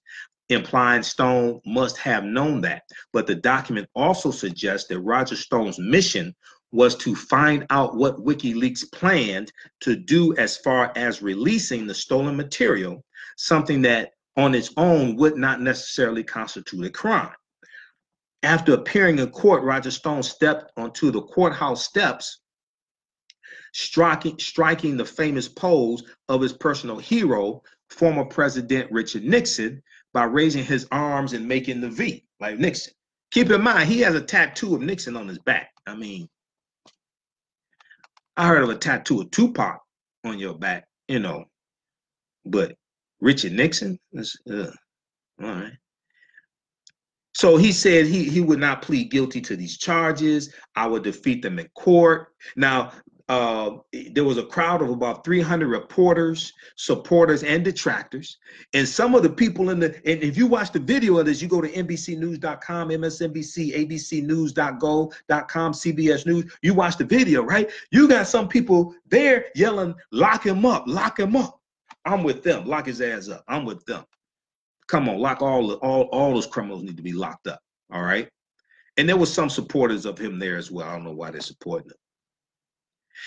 implying Stone must have known that. But the document also suggests that Roger Stone's mission was to find out what WikiLeaks planned to do as far as releasing the stolen material, something that on its own would not necessarily constitute a crime. After appearing in court, Roger Stone stepped onto the courthouse steps, striking the famous pose of his personal hero, former President Richard Nixon, by raising his arms and making the V, like Nixon. Keep in mind, he has a tattoo of Nixon on his back. I mean, I heard of a tattoo of Tupac on your back, you know, but Richard Nixon, all right. So he said he would not plead guilty to these charges. I would defeat them in court. Now, there was a crowd of about 300 reporters, supporters, and detractors. And some of the people and if you watch the video of this, you go to NBCnews.com, MSNBC, ABCnews.go.com, CBS News, you watch the video, right? You got some people there yelling, lock him up, lock him up. I'm with them, lock his ass up. I'm with them. Come on, lock all those criminals need to be locked up, all right? And there was some supporters of him there as well. I don't know why they're supporting him.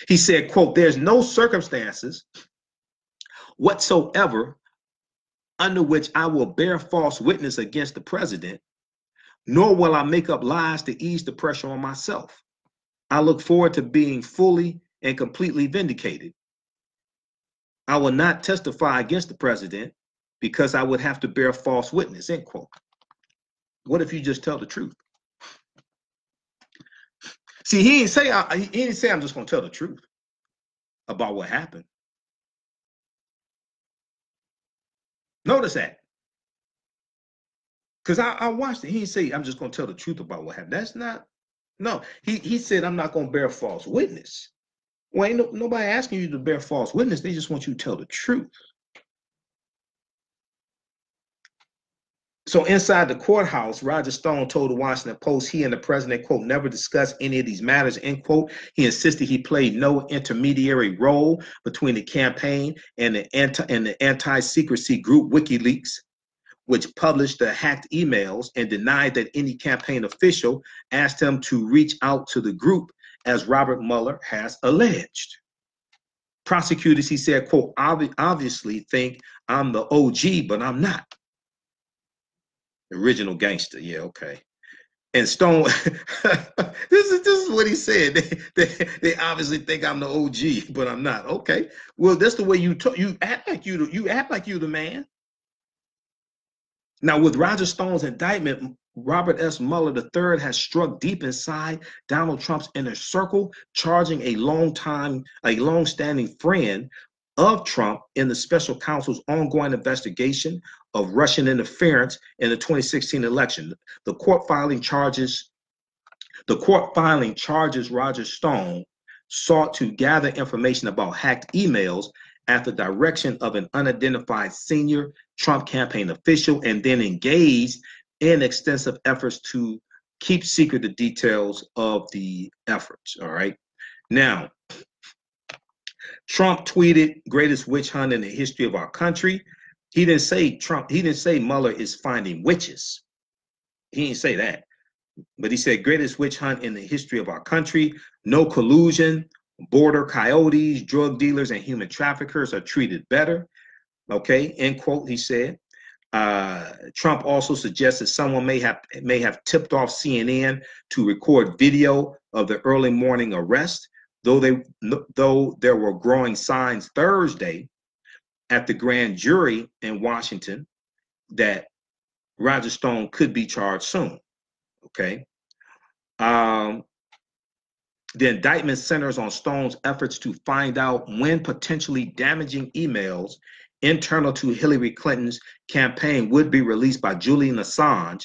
He said, quote, "There's no circumstances whatsoever under which I will bear false witness against the president, nor will I make up lies to ease the pressure on myself. I look forward to being fully and completely vindicated. I will not testify against the president because I would have to bear false witness," end quote. What if you just tell the truth? See, he didn't say I'm just going to tell the truth. about what happened. Notice that. Because I watched it. He didn't say, I'm just going to tell the truth about what happened. That's not, no. He said, I'm not going to bear false witness. Well, ain't nobody asking you to bear false witness. They just want you to tell the truth. So inside the courthouse, Roger Stone told the Washington Post he and the president, quote, never discussed any of these matters, end quote. He insisted he played no intermediary role between the campaign and the anti-secrecy group WikiLeaks, which published the hacked emails, and denied that any campaign official asked him to reach out to the group, as Robert Mueller has alleged. Prosecutors, he said, quote, obviously think I'm the OG, but I'm not. Original gangster, yeah, okay. And Stone, this is what he said. They obviously think I'm the OG, but I'm not. Okay, well, that's the way you act like you the man. Now, with Roger Stone's indictment, Robert S. Mueller III has struck deep inside Donald Trump's inner circle, charging a long-standing friend of Trump in the special counsel's ongoing investigation of Russian interference in the 2016 election. The court filing charges Roger Stone sought to gather information about hacked emails at the direction of an unidentified senior Trump campaign official, and then engaged in extensive efforts to keep secret the details of the efforts. All right. Now, Trump tweeted, greatest witch hunt in the history of our country. He didn't say Mueller is finding witches. He didn't say that. But he said, greatest witch hunt in the history of our country. No collusion. Border coyotes, drug dealers, and human traffickers are treated better. Okay, end quote, he said. Trump also suggested someone may have tipped off CNN to record video of the early morning arrest, though there were growing signs Thursday at the grand jury in Washington that Roger Stone could be charged soon. Okay. The indictment centers on Stone's efforts to find out when potentially damaging emails internal to Hillary Clinton's campaign would be released by Julian Assange,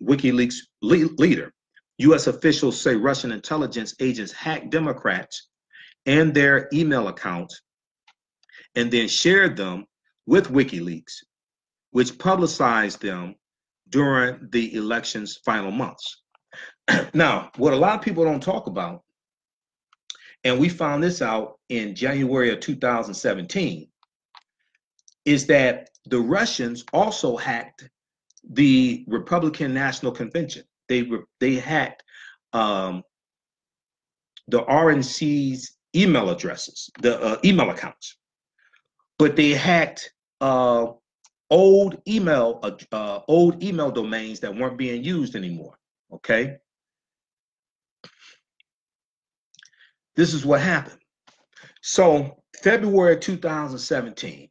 WikiLeaks leader. U.S. officials say Russian intelligence agents hacked Democrats and their email accounts and then shared them with WikiLeaks, which publicized them during the election's final months. Now, what a lot of people don't talk about, and we found this out in January of 2017, is that the Russians also hacked the Republican National Convention. They hacked the RNC's email addresses, the email accounts, but they hacked old email domains that weren't being used anymore. Okay. This is what happened. So February 2017,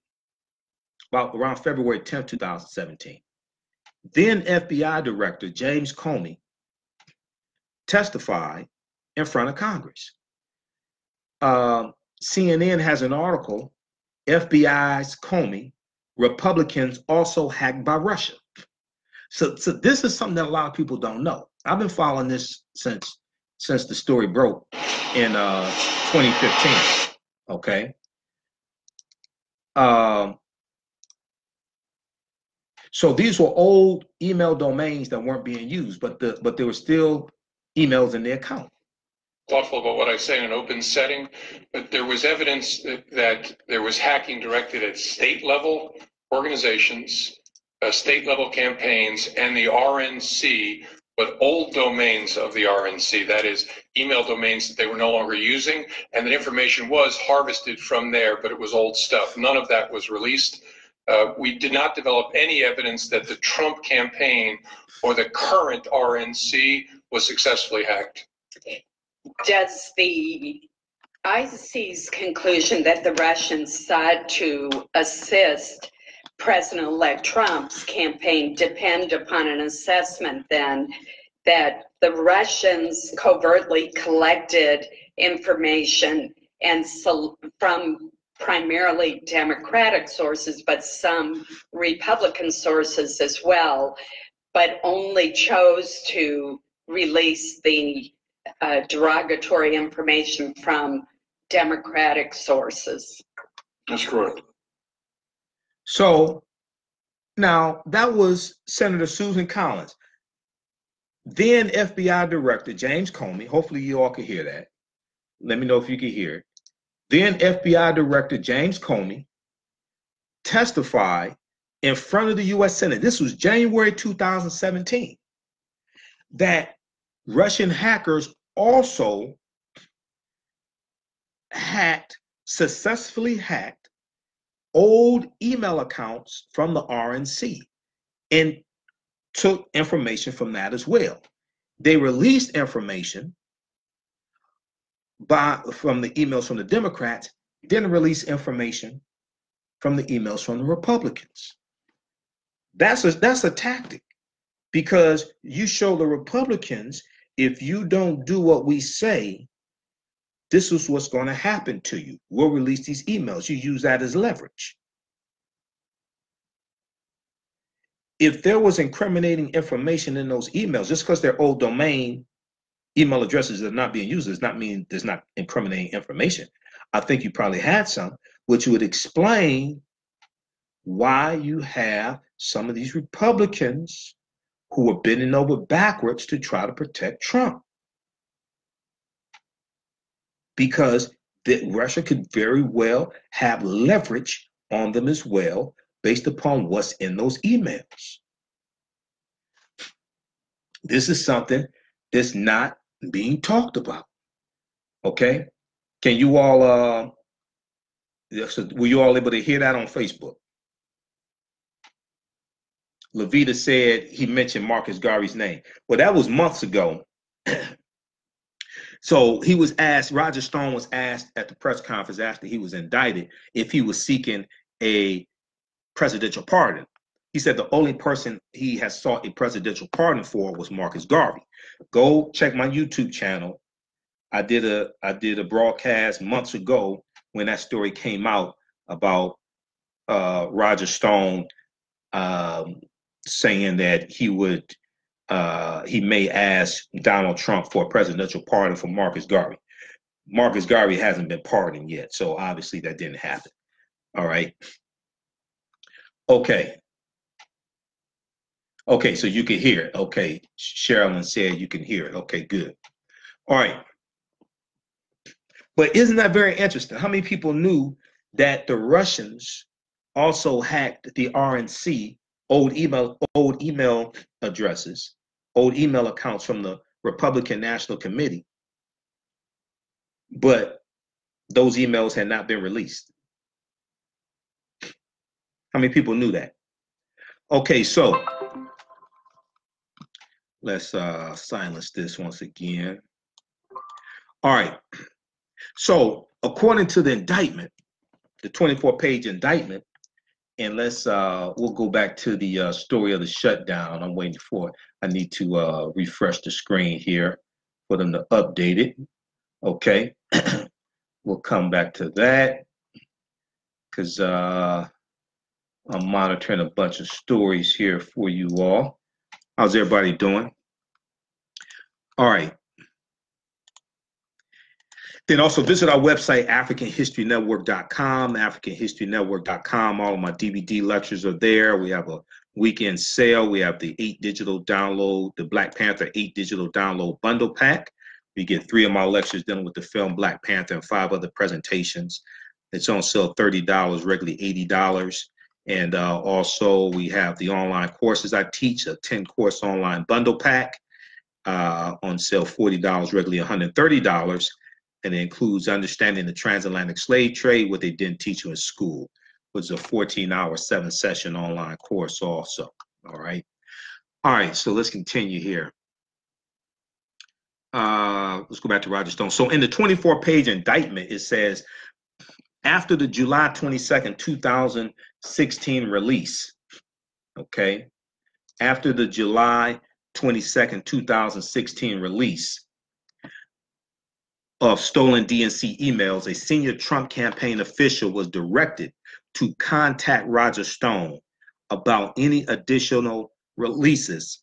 about around February 10th, 2017, then FBI Director James Comey testified in front of Congress. CNN has an article, FBI's Comey, Republicans also hacked by Russia. So this is something that a lot of people don't know. I've been following this since the story broke in 2015. Okay. So these were old email domains that weren't being used, but there were still emails in the account. Thoughtful about what I say in an open setting, but there was evidence that there was hacking directed at state level organizations, state level campaigns, and the RNC, but old domains of the RNC, that is email domains that they were no longer using, and the information was harvested from there, but it was old stuff. None of that was released. We did not develop any evidence that the Trump campaign or the current RNC was successfully hacked. Does the ICC's conclusion that the Russians sought to assist President-elect Trump's campaign depend upon an assessment then that the Russians covertly collected information and so from primarily Democratic sources, but some Republican sources as well, but only chose to release the derogatory information from Democratic sources. That's correct. So now that was Senator Susan Collins. Then FBI Director James Comey, hopefully you all can hear that. Let me know if you can hear it. Then FBI Director James Comey testified in front of the U.S. Senate. This was January 2017. That Russian hackers also successfully hacked old email accounts from the RNC and took information from that as well. They released information from the emails from the Democrats, didn't release information from the emails from the Republicans. That's a tactic, because you show the Republicans, if you don't do what we say, this is what's going to happen to you. We'll release these emails. You use that as leverage. If there was incriminating information in those emails, just because they're old domain email addresses that are not being used does not mean there's not incriminating information. I think you probably had some, which would explain why you have some of these Republicans who are bending over backwards to try to protect Trump. Because Russia could very well have leverage on them as well, based upon what's in those emails. This is something that's not being talked about. Okay? Can you all, were you all able to hear that on Facebook? Levita said he mentioned Marcus Garvey's name. Well, that was months ago. So he was asked, Roger Stone was asked at the press conference after he was indicted if he was seeking a presidential pardon. He said the only person he has sought a presidential pardon for was Marcus Garvey. Go check my YouTube channel. I did a broadcast months ago when that story came out about Roger Stone saying that he may ask Donald Trump for a presidential pardon for Marcus Garvey. Marcus Garvey hasn't been pardoned yet, so obviously that didn't happen. All right. Okay, so you can hear it. Okay, Sherilyn said you can hear it. Okay, good. All right. But isn't that very interesting? How many people knew that the Russians also hacked the RNC, old email addresses, old email accounts from the Republican National Committee, but those emails had not been released? How many people knew that? Okay, so let's silence this once again. All right. So according to the indictment, the 24-page indictment, and we'll go back to the story of the shutdown. I'm waiting for it. I need to refresh the screen here for them to update it. Okay. We'll come back to that because I'm monitoring a bunch of stories here for you all. How's everybody doing? All right. Then also visit our website, AfricanHistoryNetwork.com, AfricanHistoryNetwork.com. All of my DVD lectures are there. We have a weekend sale. We have the 8 digital download, the Black Panther 8 digital download bundle pack. You get 3 of my lectures dealing with the film Black Panther and 5 other presentations. It's on sale $30, regularly $80. And also we have the online courses I teach, a 10-course online bundle pack on sale $40, regularly $130. And it includes understanding the transatlantic slave trade, what they didn't teach you in school, which is a 14-hour, 7-session online course also. All right. All right, so let's continue here. Let's go back to Roger Stone. So in the 24-page indictment, it says, after the July 22nd, 2016 release, okay, after the July 22nd, 2016 release, of stolen DNC emails, a senior Trump campaign official was directed to contact Roger Stone about any additional releases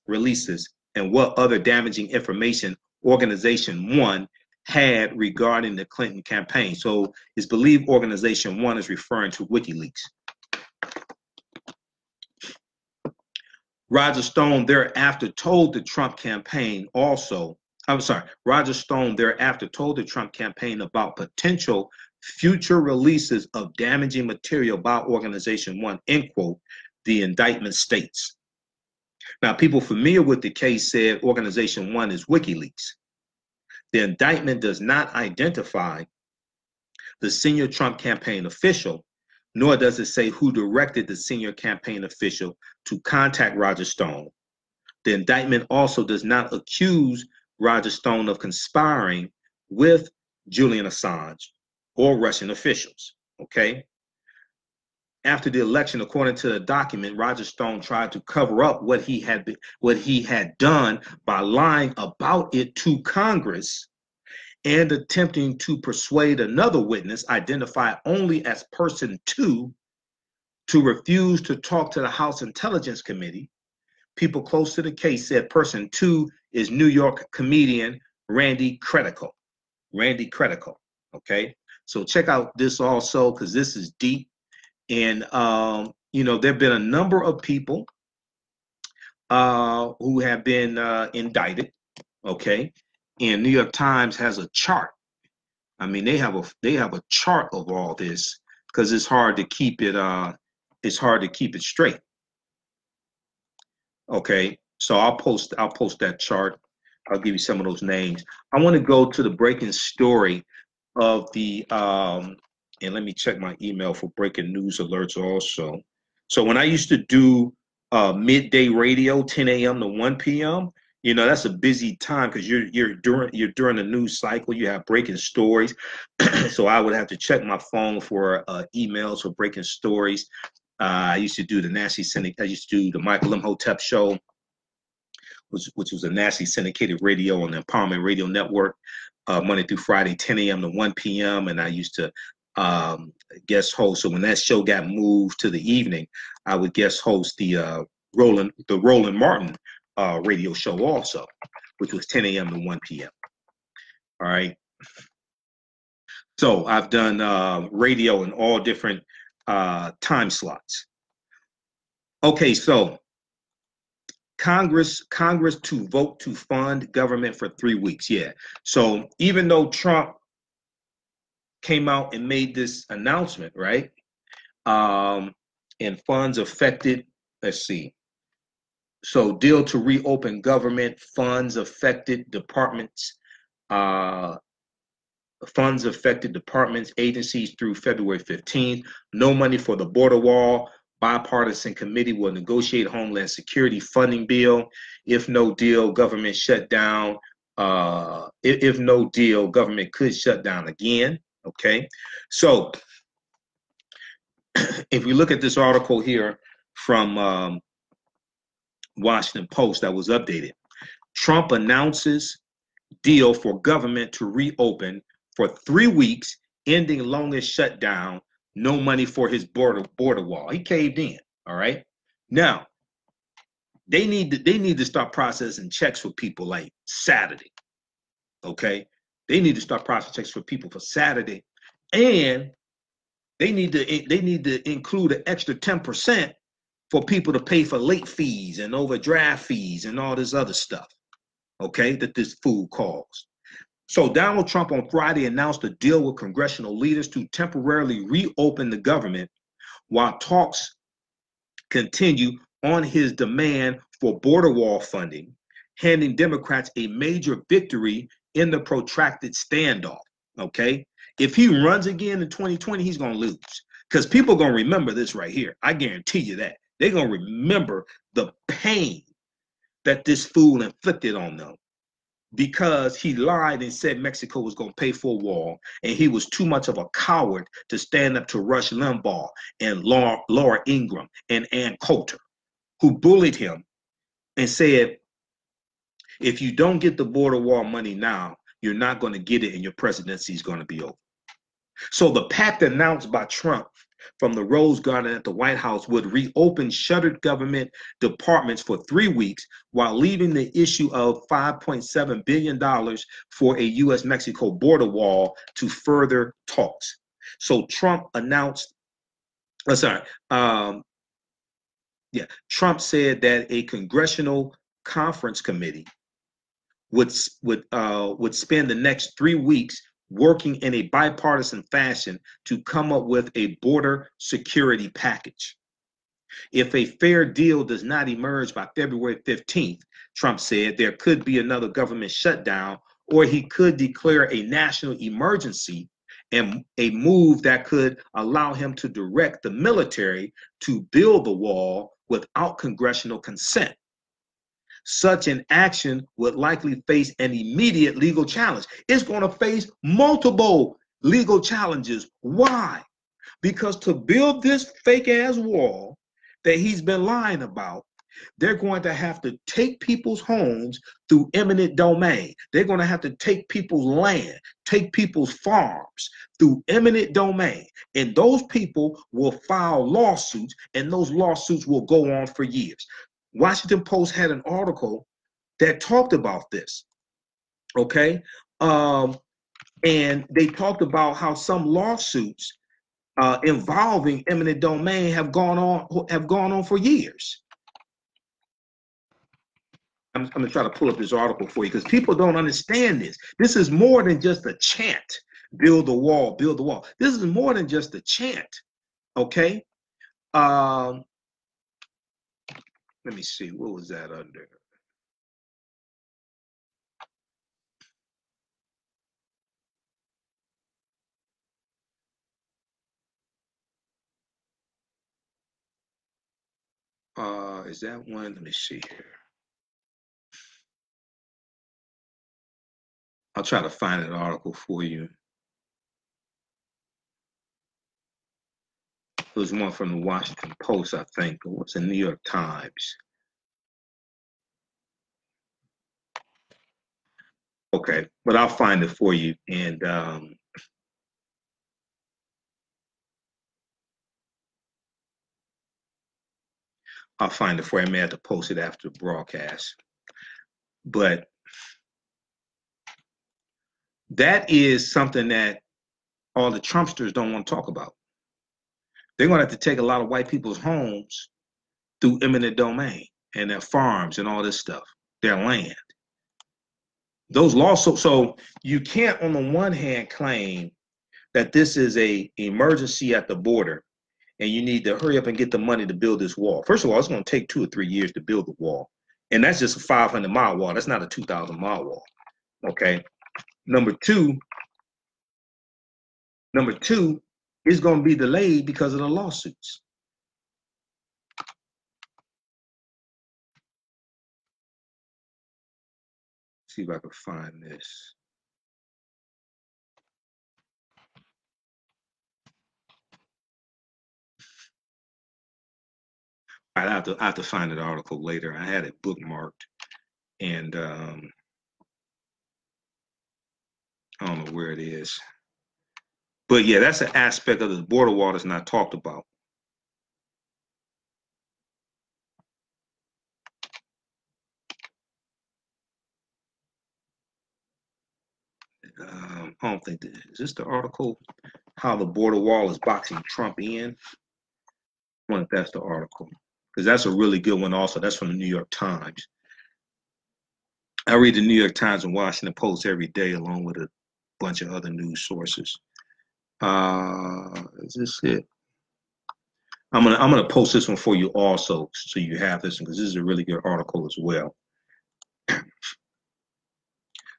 and what other damaging information Organization One had regarding the Clinton campaign. So it's believed Organization One is referring to WikiLeaks. Roger Stone thereafter told the Trump campaign Roger Stone thereafter told the Trump campaign about potential future releases of damaging material by Organization One, end quote, the indictment states. Now, people familiar with the case said Organization One is WikiLeaks. The indictment does not identify the senior Trump campaign official, nor does it say who directed the senior campaign official to contact Roger Stone. The indictment also does not accuse Roger Stone of conspiring with Julian Assange or Russian officials, okay? After the election, according to the document, Roger Stone tried to cover up what he had done by lying about it to Congress and attempting to persuade another witness, identified only as person two, to refuse to talk to the House Intelligence Committee. People close to the case said person two is New York comedian Randy Credico. Okay? So check out this also, because this is deep. And, you know, there have been a number of people who have been indicted, okay? And New York Times has a chart. I mean, they have a chart of all this because it's hard to keep it straight. Okay, so I'll post that chart. I'll give you some of those names. I want to go to the breaking story of the and let me check my email for breaking news alerts also. So when I used to do midday radio, 10 a.m. to 1 p.m., you know, that's a busy time because you're during the news cycle. You have breaking stories. So I would have to check my phone for emails for breaking stories. I used to do the nationally syndicated. I used to do the Michael Imhotep show, which was a nationally syndicated radio on the Empowerment Radio Network, Monday through Friday, 10 a.m. to 1 p.m. And I used to guest host. So when that show got moved to the evening, I would guest host the Roland Martin radio show also, which was 10 a.m. to 1 p.m. All right. So I've done radio in all different time slots. Okay, so Congress to vote to fund government for 3 weeks. Yeah. So even though Trump came out and made this announcement, right? And funds affected, let's see. So deal to reopen government, funds affected departments, agencies through February 15th. No money for the border wall. Bipartisan committee will negotiate Homeland Security funding bill. If no deal, government shut down. If no deal, government could shut down again. Okay, so if we look at this article here from Washington Post that was updated, Trump announces deal for government to reopen for 3 weeks, ending longest shutdown. No money for his border wall. He caved in. All right. Now they need to start processing checks for people like Saturday. Okay. They need to start processing checks for people for Saturday, and they need to include an extra 10% for people to pay for late fees and overdraft fees and all this other stuff. Okay, that this food costs. So Donald Trump on Friday announced a deal with congressional leaders to temporarily reopen the government while talks continue on his demand for border wall funding, handing Democrats a major victory in the protracted standoff. Okay, if he runs again in 2020, he's going to lose because people are going to remember this right here. I guarantee you that. They're going to remember the pain that this fool inflicted on them because he lied and said Mexico was going to pay for a wall, and he was too much of a coward to stand up to Rush Limbaugh and Laura Ingraham and Ann Coulter, who bullied him and said, if you don't get the border wall money now, you're not going to get it and your presidency is going to be over. So the pact announced by Trump from the Rose Garden at the White House would reopen shuttered government departments for 3 weeks while leaving the issue of $5.7 billion for a U.S.-Mexico border wall to further talks. So Trump announced, Trump said that a congressional conference committee would spend the next 3 weeks working in a bipartisan fashion to come up with a border security package. If a fair deal does not emerge by February 15th, Trump said, there could be another government shutdown, or he could declare a national emergency, and a move that could allow him to direct the military to build the wall without congressional consent. Such an action would likely face an immediate legal challenge. It's going to face multiple legal challenges. Why? Because to build this fake ass wall that he's been lying about, they're going to have to take people's homes through eminent domain. They're going to have to take people's land, take people's farms through eminent domain. And those people will file lawsuits, and those lawsuits will go on for years. Washington Post had an article that talked about this, okay? And they talked about how some lawsuits involving eminent domain have gone on for years. I'm going to try to pull up this article for you because people don't understand this. This is more than just a chant, build the wall, build the wall. This is more than just a chant, okay? Let me see, what was that under? Is that one? Let me see here. I'll try to find an article for you. It was one from the Washington Post, I think, or what's the New York Times. Okay, but I'll find it for you, and I'll find it for you. I may have to post it after the broadcast. But that is something that all the Trumpsters don't want to talk about. They're going to have to take a lot of white people's homes through eminent domain and their farms and all this stuff, their land. Those lawsuits, so you can't on the one hand claim that this is an emergency at the border and you need to hurry up and get the money to build this wall. First of all, it's going to take 2 or 3 years to build the wall. And that's just a 500-mile wall. That's not a 2,000-mile wall, okay? Number two is going to be delayed because of the lawsuits. See if I can find this. I have to find an article later. I had it bookmarked, and I don't know where it is. But yeah, that's an aspect of the border wall that's not talked about. I don't think is this the article? How the border wall is boxing Trump in. I wonder if that's the article, because that's a really good one. Also, that's from the New York Times. I read the New York Times and Washington Post every day, along with a bunch of other news sources. Is this it? I'm gonna post this one for you also, so you have this one, because this is a really good article as well.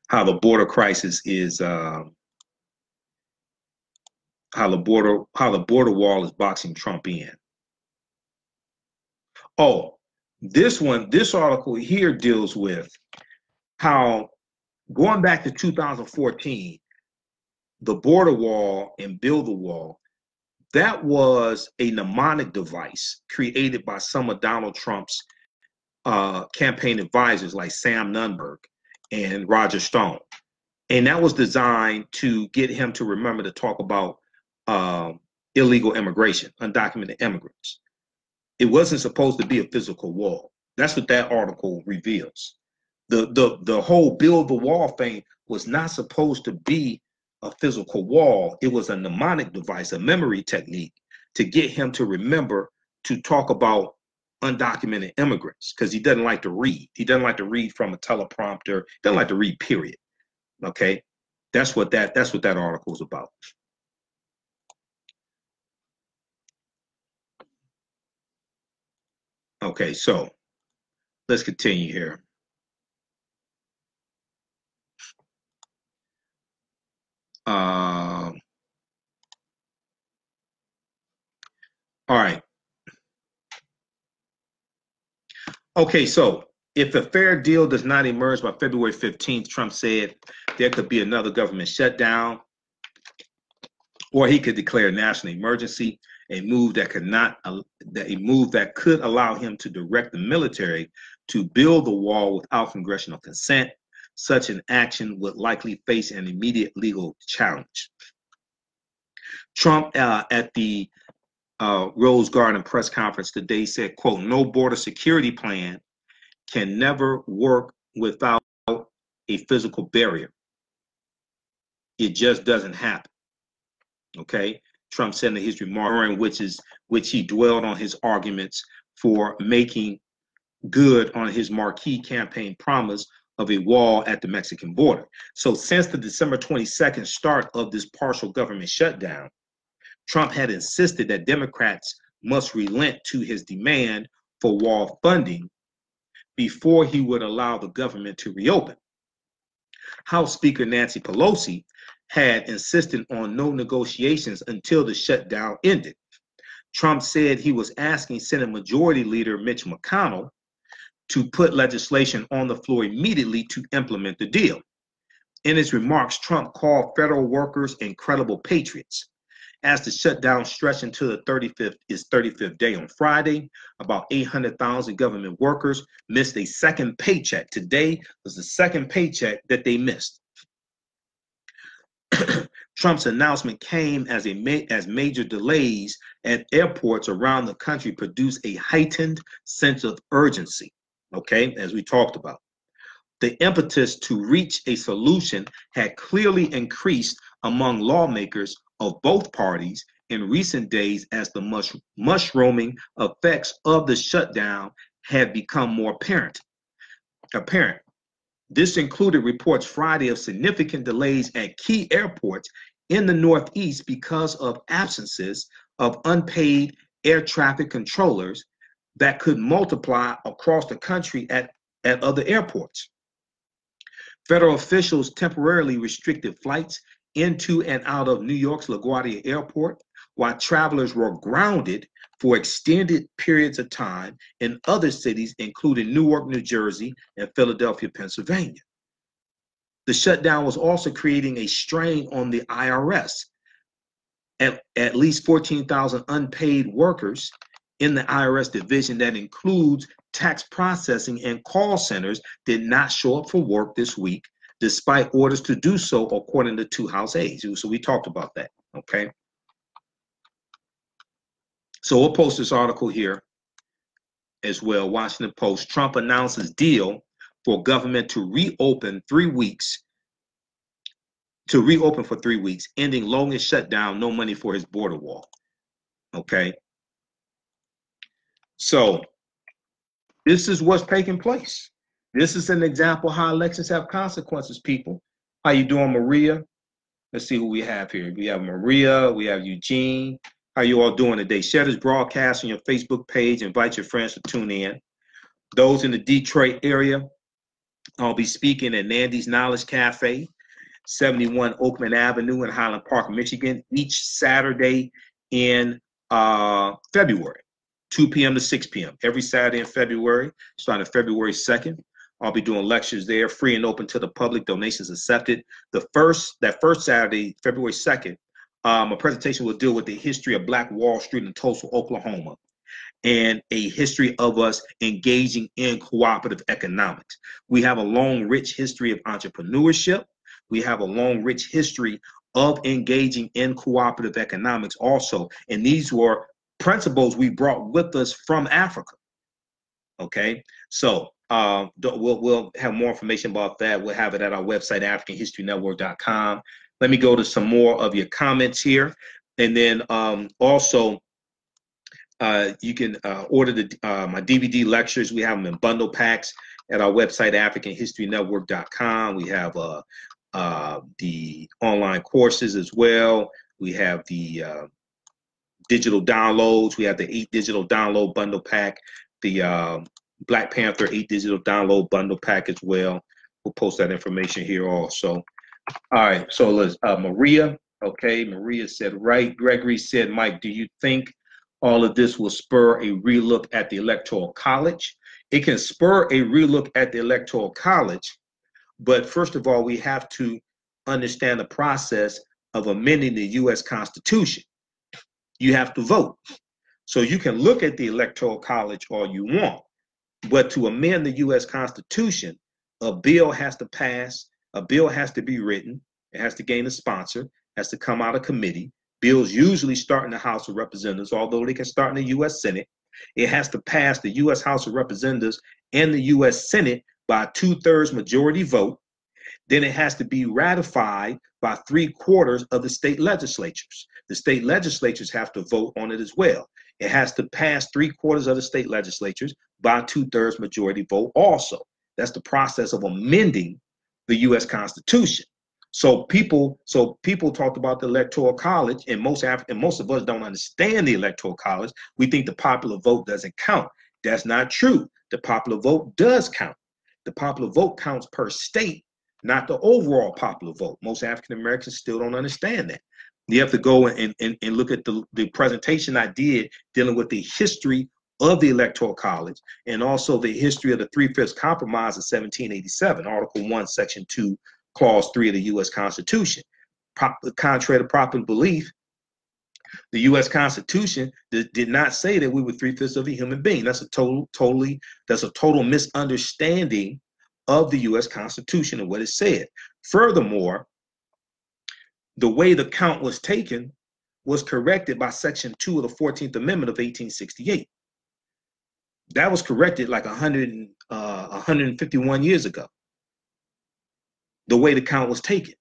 How the border crisis is, how the border wall is boxing Trump in. Oh, this article here deals with how, going back to 2014, the border wall and build the wall, that was a mnemonic device created by some of Donald Trump's campaign advisors like Sam Nunberg and Roger Stone. And that was designed to get him to remember to talk about illegal immigration, undocumented immigrants. It wasn't supposed to be a physical wall. That's what that article reveals. The whole build the wall thing was not supposed to be a physical wall. It was a mnemonic device, a memory technique to get him to remember to talk about undocumented immigrants, because he doesn't like to read. He doesn't like to read from a teleprompter. He doesn't like to read, period. Okay, that's what that article is about. Okay, so let's continue here. All right. Okay, so if a fair deal does not emerge by February 15th, Trump said there could be another government shutdown, or he could declare a national emergency, a move that could allow him to direct the military to build the wall without congressional consent. Such an action would likely face an immediate legal challenge. Trump at the Rose Garden press conference today said, quote, "No border security plan can never work without a physical barrier. It just doesn't happen." Okay, Trump said in his remark, which he dwelled on his arguments for making good on his marquee campaign promise of a wall at the Mexican border. So since the December 22nd start of this partial government shutdown, Trump had insisted that Democrats must relent to his demand for wall funding before he would allow the government to reopen. House Speaker Nancy Pelosi had insisted on no negotiations until the shutdown ended. Trump said he was asking Senate Majority Leader Mitch McConnell to put legislation on the floor immediately to implement the deal. In his remarks, Trump called federal workers incredible patriots. As the shutdown stretched into the 35th day on Friday, about 800,000 government workers missed a second paycheck. Today was the second paycheck that they missed. Trump's announcement came as major delays at airports around the country produce a heightened sense of urgency, okay, as we talked about. The impetus to reach a solution had clearly increased among lawmakers of both parties in recent days as the mushrooming effects of the shutdown have become more apparent. This included reports Friday of significant delays at key airports in the Northeast because of absences of unpaid air traffic controllers that could multiply across the country at other airports. Federal officials temporarily restricted flights into and out of New York's LaGuardia Airport, while travelers were grounded for extended periods of time in other cities, including Newark, New Jersey, and Philadelphia, Pennsylvania. The shutdown was also creating a strain on the IRS. At least 14,000 unpaid workers in the IRS division that includes tax processing and call centers did not show up for work this week, despite orders to do so, according to two House aides. So we talked about that, okay? So we'll post this article here as well. Washington Post, Trump announces deal for government to reopen for 3 weeks, ending longest shutdown, no money for his border wall, okay? So this is what's taking place. This is an example how elections have consequences, people. How you doing, Maria? Let's see who we have here. We have Maria, we have Eugene. How you all doing today? Share this broadcast on your Facebook page. Invite your friends to tune in. Those in the Detroit area, I'll be speaking at Nandy's Knowledge Cafe, 71 Oakland Avenue in Highland Park, Michigan, each Saturday in February, 2 p.m. to 6 p.m. Every Saturday in February, starting February 2nd. I'll be doing lectures there, free and open to the public, donations accepted. That first Saturday, February 2nd, a presentation will deal with the history of Black Wall Street in Tulsa, Oklahoma, and a history of us engaging in cooperative economics. We have a long, rich history of entrepreneurship. We have a long, rich history of engaging in cooperative economics also. And these were principles we brought with us from Africa. Okay, so we'll have more information about that. We'll have it at our website, AfricanHistoryNetwork.com. Let me go to some more of your comments here. And then also, you can order my DVD lectures. We have them in bundle packs at our website, AfricanHistoryNetwork.com. We have the online courses as well. We have the digital downloads. We have the 8 digital download bundle pack, the Black Panther 8 digital download bundle pack as well. We'll post that information here also. All right, so let's Maria. Okay, Maria said, right. Gregory said, Mike, do you think all of this will spur a relook at the Electoral College? It can spur a relook at the Electoral College, but first of all, we have to understand the process of amending the U.S. Constitution. You have to vote. So you can look at the Electoral College all you want, but to amend the U.S. Constitution, a bill has to pass, a bill has to be written, it has to gain a sponsor, has to come out of committee. Bills usually start in the House of Representatives, although they can start in the U.S. Senate. It has to pass the U.S. House of Representatives and the U.S. Senate by a 2/3 majority vote. Then it has to be ratified by 3/4 of the state legislatures. The state legislatures have to vote on it as well. It has to pass 3/4 of the state legislatures by a 2/3 majority vote also. That's the process of amending the U.S. Constitution. So people talked about the Electoral College, and most of us don't understand the Electoral College. We think the popular vote doesn't count. That's not true. The popular vote does count. The popular vote counts per state, not the overall popular vote. Most African Americans still don't understand that. You have to go and look at the presentation I did dealing with the history of the Electoral College and also the history of the 3/5 Compromise of 1787, Article 1, Section 2, Clause 3 of the U.S. Constitution. Contrary to popular belief, the U.S. Constitution did not say that we were 3/5 of a human being. That's a total misunderstanding of the U.S. Constitution and what it said. Furthermore, the way the count was taken was corrected by Section 2 of the 14th Amendment of 1868. That was corrected like 151 years ago, the way the count was taken.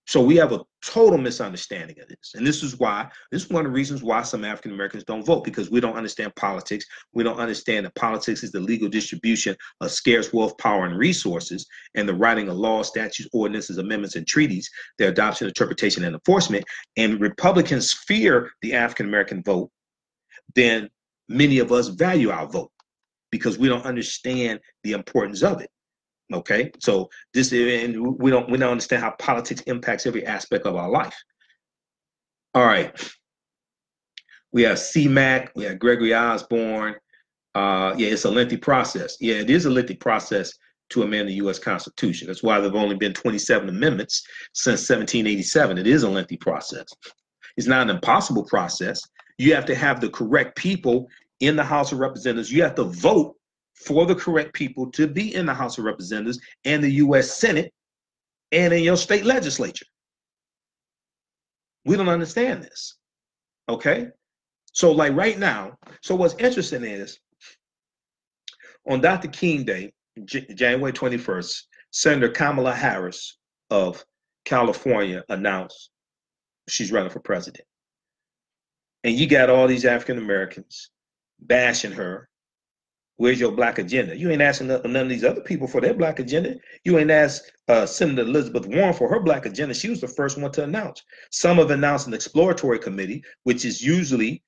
So we have a total misunderstanding of this. And this is one of the reasons why some African Americans don't vote, because we don't understand politics. We don't understand that politics is the legal distribution of scarce wealth, power, and resources, and the writing of laws, statutes, ordinances, amendments, and treaties, their adoption, interpretation, and enforcement. And Republicans fear the African American vote. Then many of us value our vote because we don't understand the importance of it. Okay, so and we don't understand how politics impacts every aspect of our life. All right, we have CMAC, we have Gregory Osborne. Yeah, it's a lengthy process. Yeah, it is a lengthy process to amend the U.S. Constitution. That's why there've only been 27 amendments since 1787. It is a lengthy process. It's not an impossible process. You have to have the correct people in the House of Representatives. You have to vote for the correct people to be in the House of Representatives and the U.S. Senate and in your state legislature. We don't understand this, okay? So like right now, so what's interesting is on Dr. King Day, January 21st, Senator Kamala Harris of California announced she's running for president. And you got all these African Americans bashing her. Where's your black agenda? You ain't asking none of these other people for their black agenda. You ain't asked Senator Elizabeth Warren for her black agenda. She was the first one to announce. Some have announced an exploratory committee, which is usually,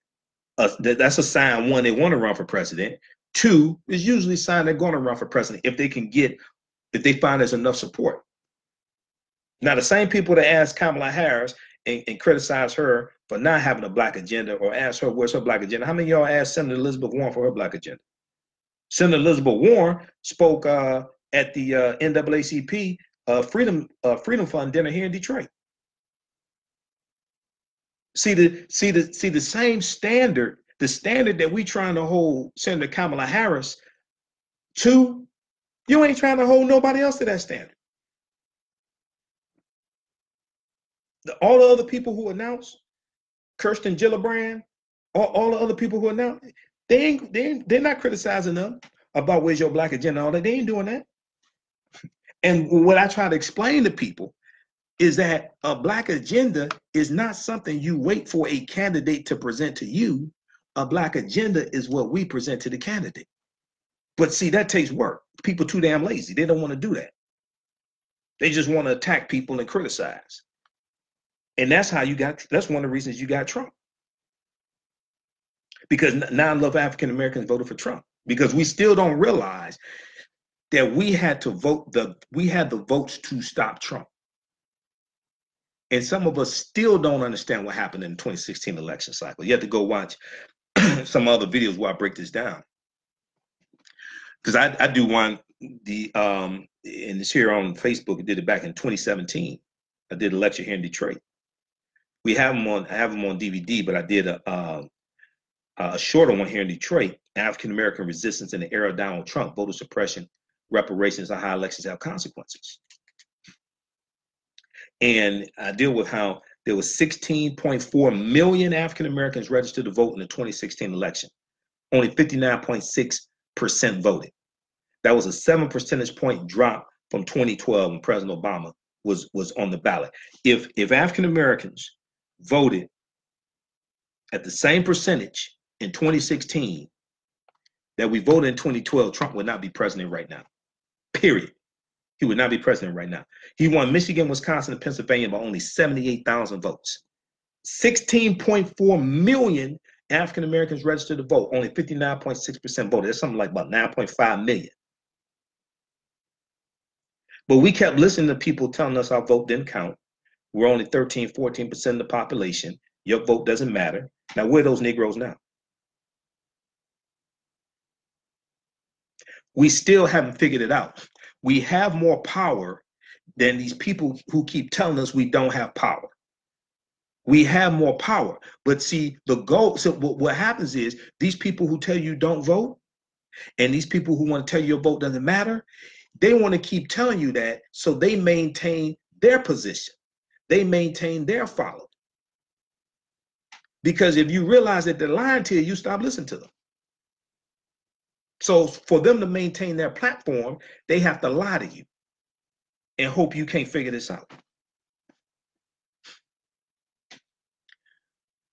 that's a sign, one, they want to run for president. Two, is usually a sign they're going to run for president if they find there's enough support. Now, the same people that ask Kamala Harris and criticize her for not having a black agenda or ask her where's her black agenda, how many of y'all asked Senator Elizabeth Warren for her black agenda? Senator Elizabeth Warren spoke at the NAACP Freedom Fund dinner here in Detroit. See the same standard, the standard that we trying to hold Senator Kamala Harris to, you ain't trying to hold nobody else to that standard. All the other people who announced, Kirsten Gillibrand, all the other people who announced, they're not criticizing them about where's your black agenda, all that. They ain't doing that. And what I try to explain to people is that a black agenda is not something you wait for a candidate to present to you. A black agenda is what we present to the candidate. But see, that takes work. People too damn lazy. They don't want to do that. They just want to attack people and criticize. And that's one of the reasons you got Trump. Because not enough African Americans voted for Trump. Because we still don't realize that we had the votes to stop Trump. And some of us still don't understand what happened in the 2016 election cycle. You have to go watch some other videos where I break this down. Because I do one, and it's here on Facebook. I did it back in 2017. I did a lecture here in Detroit. I have them on DVD, but I did a shorter one here in Detroit, African American Resistance in the Era of Donald Trump, voter suppression, reparations, and how elections have consequences. And I deal with how there was 16.4 million African Americans registered to vote in the 2016 election. Only 59.6% voted. That was a 7 percentage point drop from 2012 when President Obama was on the ballot. If African Americans voted at the same percentage in 2016 that we voted in 2012, Trump would not be president right now. Period. He would not be president right now. He won Michigan, Wisconsin, and Pennsylvania by only 78,000 votes. 16.4 million African Americans registered to vote. Only 59.6% voted. That's something like about 9.5 million. But we kept listening to people telling us our vote didn't count. We're only 13, 14% of the population. Your vote doesn't matter. Now, where are those Negroes now? We still haven't figured it out. We have more power than these people who keep telling us we don't have power. We have more power. But see, the goal, so what happens is these people who tell you don't vote and these people who want to tell you your vote doesn't matter, they want to keep telling you that so they maintain their position. They maintain their following. Because if you realize that they're lying to you, you stop listening to them. So for them to maintain their platform, they have to lie to you and hope you can't figure this out.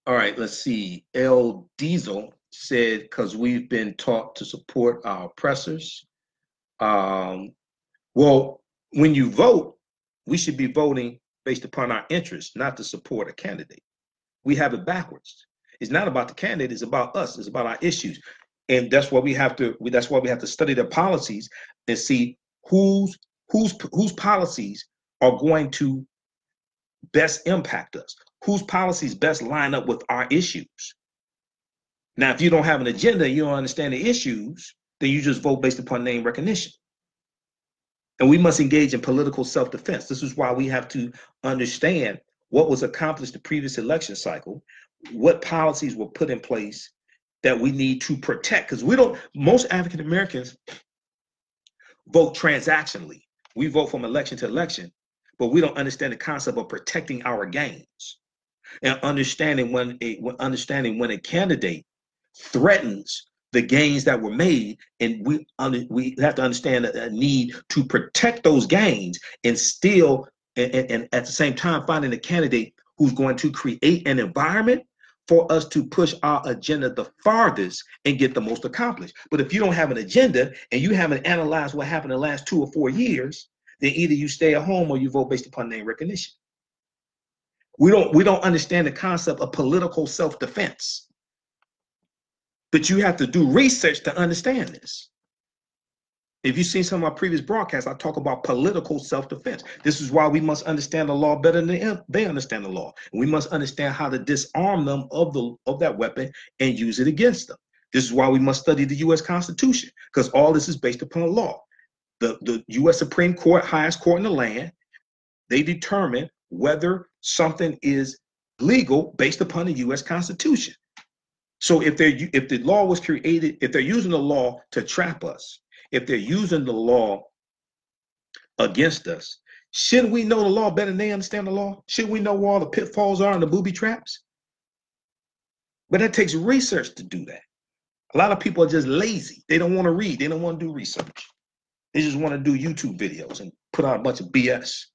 All right, let's see. L. Diesel said, because we've been taught to support our oppressors. Well, when you vote, we should be voting based upon our interests, not to support a candidate. We have it backwards. It's not about the candidate, it's about us, it's about our issues. And that's why we have to study the policies and see whose policies are going to best impact us, whose policies best line up with our issues. Now, if you don't have an agenda, you don't understand the issues, then you just vote based upon name recognition. And we must engage in political self-defense. This is why we have to understand what was accomplished the previous election cycle, what policies were put in place that we need to protect. Because most African Americans vote transactionally. We vote from election to election, but we don't understand the concept of protecting our gains and understanding when a candidate threatens the gains that were made, and we have to understand a need to protect those gains and still, and at the same time, finding a candidate who's going to create an environment for us to push our agenda the farthest and get the most accomplished. But if you don't have an agenda and you haven't analyzed what happened in the last 2 or 4 years, then either you stay at home or you vote based upon name recognition. We don't understand the concept of political self-defense. But you have to do research to understand this. If you've seen some of my previous broadcasts, I talk about political self-defense. This is why we must understand the law better than they understand the law. And we must understand how to disarm them of that weapon and use it against them. This is why we must study the U.S. Constitution, because all this is based upon law. The U.S. Supreme Court, highest court in the land, they determine whether something is legal based upon the U.S. Constitution. So if the law was created, if they're using the law to trap us, if they're using the law against us, Shouldn't we know the law better than they understand the law? Shouldn't we know where all the pitfalls are and the booby traps? But it takes research to do that. A lot of people are just lazy. They don't want to read. They don't want to do research. They just want to do YouTube videos and put out a bunch of BS.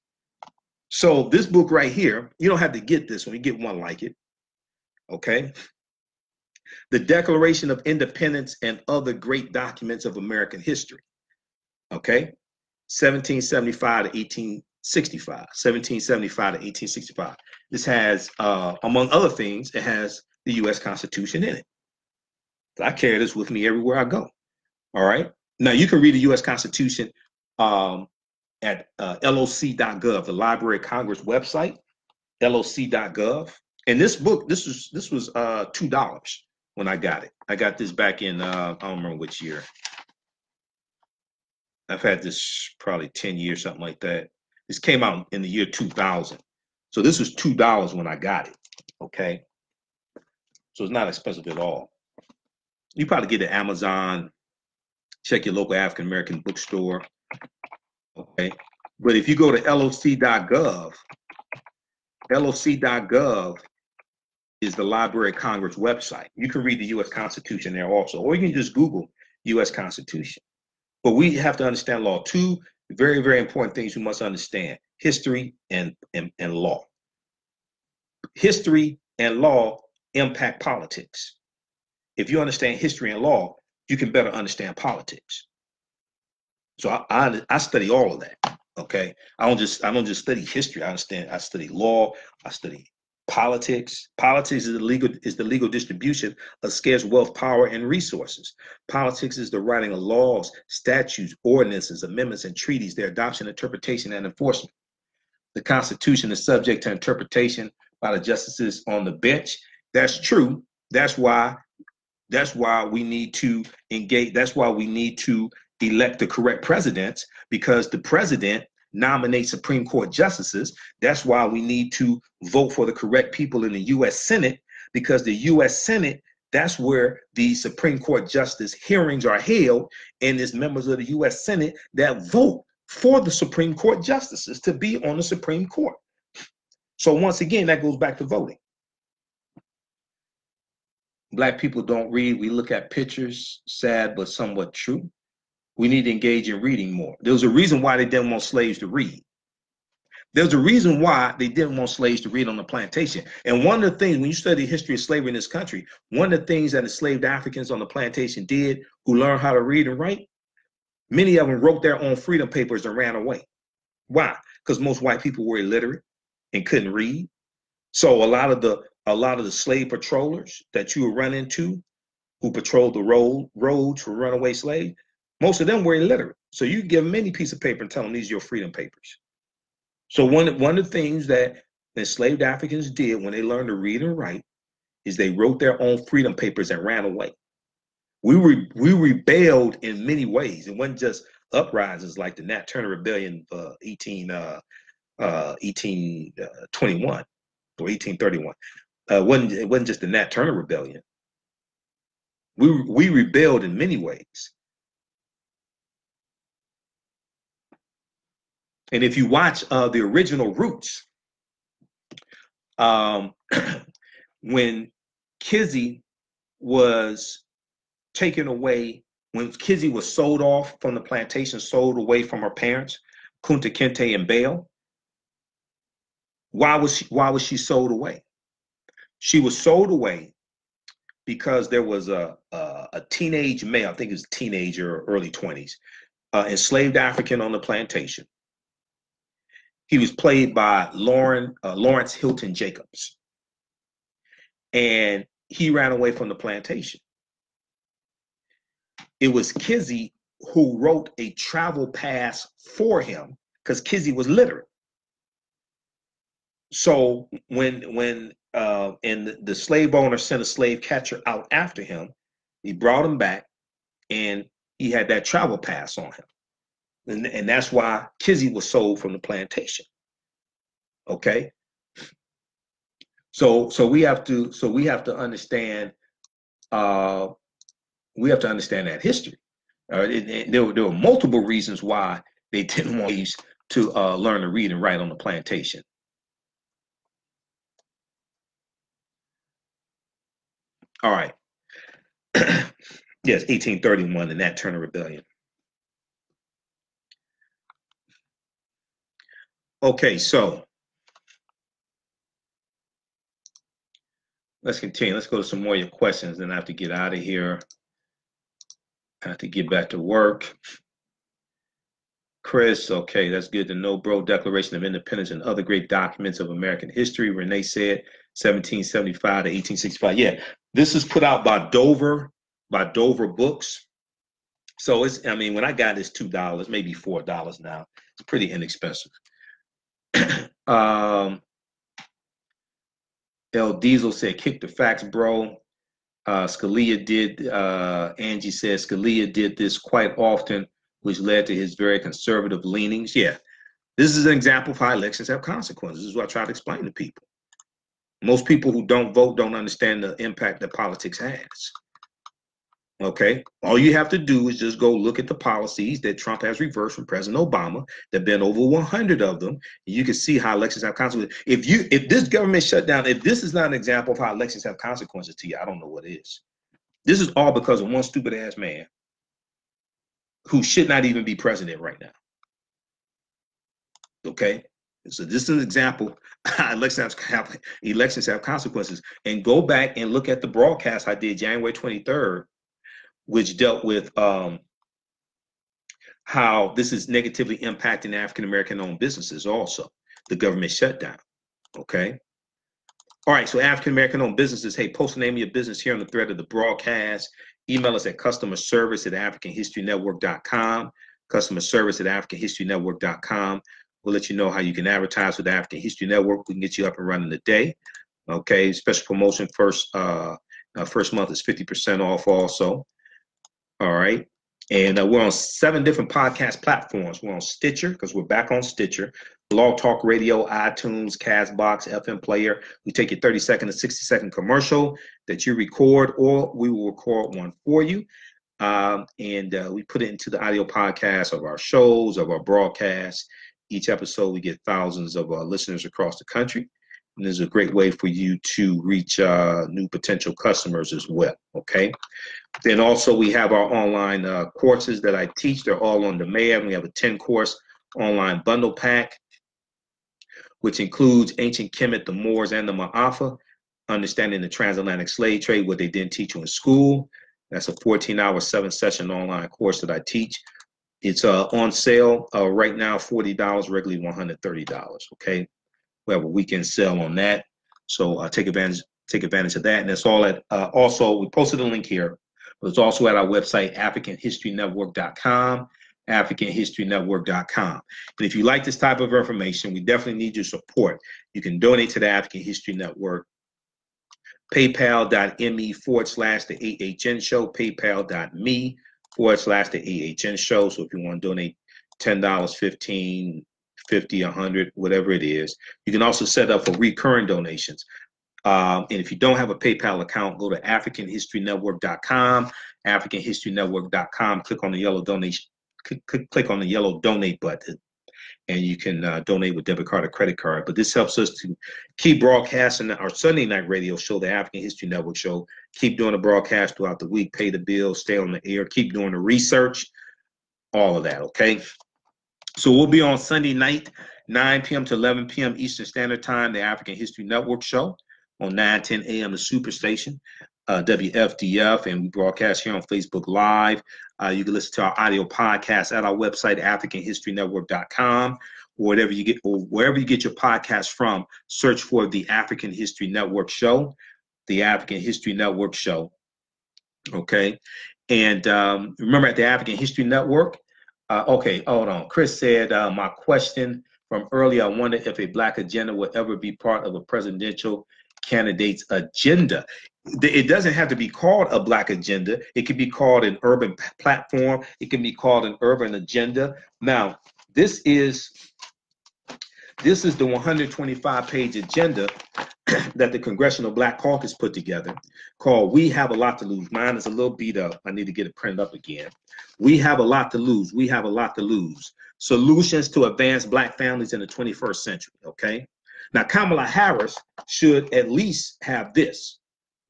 So this book right here, you don't have to get this one. You get one like it. Okay. The Declaration of Independence and Other Great Documents of American History. Okay. 1775 to 1865. 1775 to 1865. This has, among other things, it has the U.S. Constitution in it. I carry this with me everywhere I go. All right. Now you can read the U.S. Constitution at loc.gov, the Library of Congress website, loc.gov. And this book, this was $2 when I got it. I got this back in I don't remember which year. I've had this probably 10 years, something like that. This came out in the year 2000. So this was $2 when I got it. Okay. So it's not expensive at all. You probably get it at Amazon. Check your local African American bookstore. Okay. But if you go to loc.gov, loc.gov is the Library of Congress website. You can read the U.S. Constitution there also, or you can just Google U.S. Constitution. But we have to understand law. Two very, very important things we must understand: history and law. History and law impact politics. If you understand history and law, you can better understand politics. So I study all of that. Okay, I don't just study history. I study law. I study politics. Politics is the legal distribution of scarce wealth, power, and resources. Politics is the writing of laws, statutes, ordinances, amendments, and treaties, their adoption, interpretation, and enforcement. The Constitution is subject to interpretation by the justices on the bench. That's true. That's why we need to engage. That's why we need to elect the correct presidents, because the president nominates Supreme Court justices. That's why we need to vote for the correct people in the U.S. Senate, because the U.S. Senate, that's where the Supreme Court justice hearings are held, and it's members of the U.S. Senate that vote for the Supreme Court justices to be on the Supreme Court. So once again, that goes back to voting. Black people don't read. We look at pictures, sad but somewhat true. We need to engage in reading more. There was a reason why they didn't want slaves to read. There's a reason why they didn't want slaves to read on the plantation. And one of the things, when you study the history of slavery in this country, one of the things that enslaved Africans on the plantation did, who learned how to read and write, many of them wrote their own freedom papers and ran away. Why? Because most white people were illiterate and couldn't read. So a lot of the slave patrollers that you would run into, who patrolled the roads for runaway slaves, most of them were illiterate. So you give them any piece of paper and tell them these are your freedom papers. So one of the things that enslaved Africans did when they learned to read and write is they wrote their own freedom papers and ran away. We rebelled in many ways. It wasn't just uprisings like the Nat Turner Rebellion of 1821 or 1831. It wasn't just the Nat Turner Rebellion. We rebelled in many ways. And if you watch the original Roots, when Kizzy was taken away, when Kizzy was sold off from the plantation, sold away from her parents, Kunta Kinte and Bale, why was she sold away? She was sold away because there was a teenage male, I think it was teenager or early 20s, enslaved African on the plantation. He was played by Lawrence Hilton Jacobs. And he ran away from the plantation. It was Kizzy who wrote a travel pass for him because Kizzy was literate. So when the slave owner sent a slave catcher out after him, he brought him back and he had that travel pass on him. And that's why Kizzy was sold from the plantation. Okay. So we have to understand that history. There were multiple reasons why they didn't want slaves to learn to read and write on the plantation. All right. Yes, 1831, the Nat Turner Rebellion. Okay, so let's continue. Let's go to some more of your questions, then I have to get out of here. I have to get back to work. Chris, okay, that's good to know, bro. Declaration of Independence and other great documents of American history. Renee said 1775 to 1865. Yeah, this is put out by Dover Books. So it's, I mean, when I got this $2, maybe $4 now. It's pretty inexpensive. L Diesel said, kick the facts, bro. Scalia did, Angie says, Scalia did this quite often, which led to his very conservative leanings. Yeah, this is an example of how elections have consequences. This is what I try to explain to people. Most people who don't vote don't understand the impact that politics has. Okay, all you have to do is just go look at the policies that Trump has reversed from President Obama. There've been over 100 of them. You can see how elections have consequences. If this government shutdown, if this is not an example of how elections have consequences to you, I don't know what is. This is all because of one stupid ass man who should not even be president right now. Okay, so this is an example how elections have consequences. And go back and look at the broadcast I did January 23rd. Which dealt with how this is negatively impacting African-American owned businesses also, the government shutdown, okay? All right, so African-American owned businesses, hey, post the name of your business here on the thread of the broadcast. Email us at customerservice@africanhistorynetwork.com, customerservice@africanhistorynetwork.com. We'll let you know how you can advertise with the African History Network. We can get you up and running today, okay? Special promotion, first month is 50% off also. All right. And we're on 7 different podcast platforms. We're on Stitcher, because we're back on Stitcher, Blog Talk Radio, iTunes, Castbox, FM Player. We take your 30-second to 60-second commercial that you record, or we will record one for you. And we put it into the audio podcast of our shows, of our broadcasts. Each episode, we get thousands of listeners across the country. And this is a great way for you to reach new potential customers as well, okay? Then also we have our online courses that I teach. They're all on demand. We have a 10-course online bundle pack, which includes Ancient Kemet, the Moors, and the Ma'afa, understanding the transatlantic slave trade, what they didn't teach you in school. That's a 14-hour, 7-session online course that I teach. It's on sale right now, $40, regularly $130, okay? We have a weekend sale on that, so take advantage of that. And it's all at also, we posted a link here, but it's also at our website, africanhistorynetwork.com, africanhistorynetwork.com. And if you like this type of information, we definitely need your support. You can donate to the African History Network, paypal.me/the AHN show, paypal.me/the AHN show. So if you want to donate $10, $15, $50, $100, whatever it is. You can also set up for recurring donations. And if you don't have a PayPal account, go to africanhistorynetwork.com, africanhistorynetwork.com, click on the yellow donation, click on the yellow donate button, and you can donate with debit card or credit card. But this helps us to keep broadcasting our Sunday night radio show, the African History Network show, keep doing the broadcast throughout the week, pay the bills, stay on the air, keep doing the research, all of that, okay? So we'll be on Sunday night, 9 p.m. to 11 p.m. Eastern Standard Time, the African History Network show on 9:10 a.m. the Superstation, WFDF, and we broadcast here on Facebook Live. You can listen to our audio podcast at our website, AfricanHistoryNetwork.com, or wherever you get your podcast from. Search for the African History Network show, the African History Network show. Okay, and remember at the African History Network. Okay, hold on. Chris said, my question from earlier, I wonder if a Black agenda will ever be part of a presidential candidate's agenda. It doesn't have to be called a Black agenda. It can be called an urban platform. It can be called an urban agenda. Now, this is the 125-page agenda that the Congressional Black Caucus put together called We Have a Lot to Lose. Mine is a little beat up. I need to get it printed up again. We have a lot to lose. We have a lot to lose. Solutions to advance Black families in the 21st century, okay? Now, Kamala Harris should at least have this,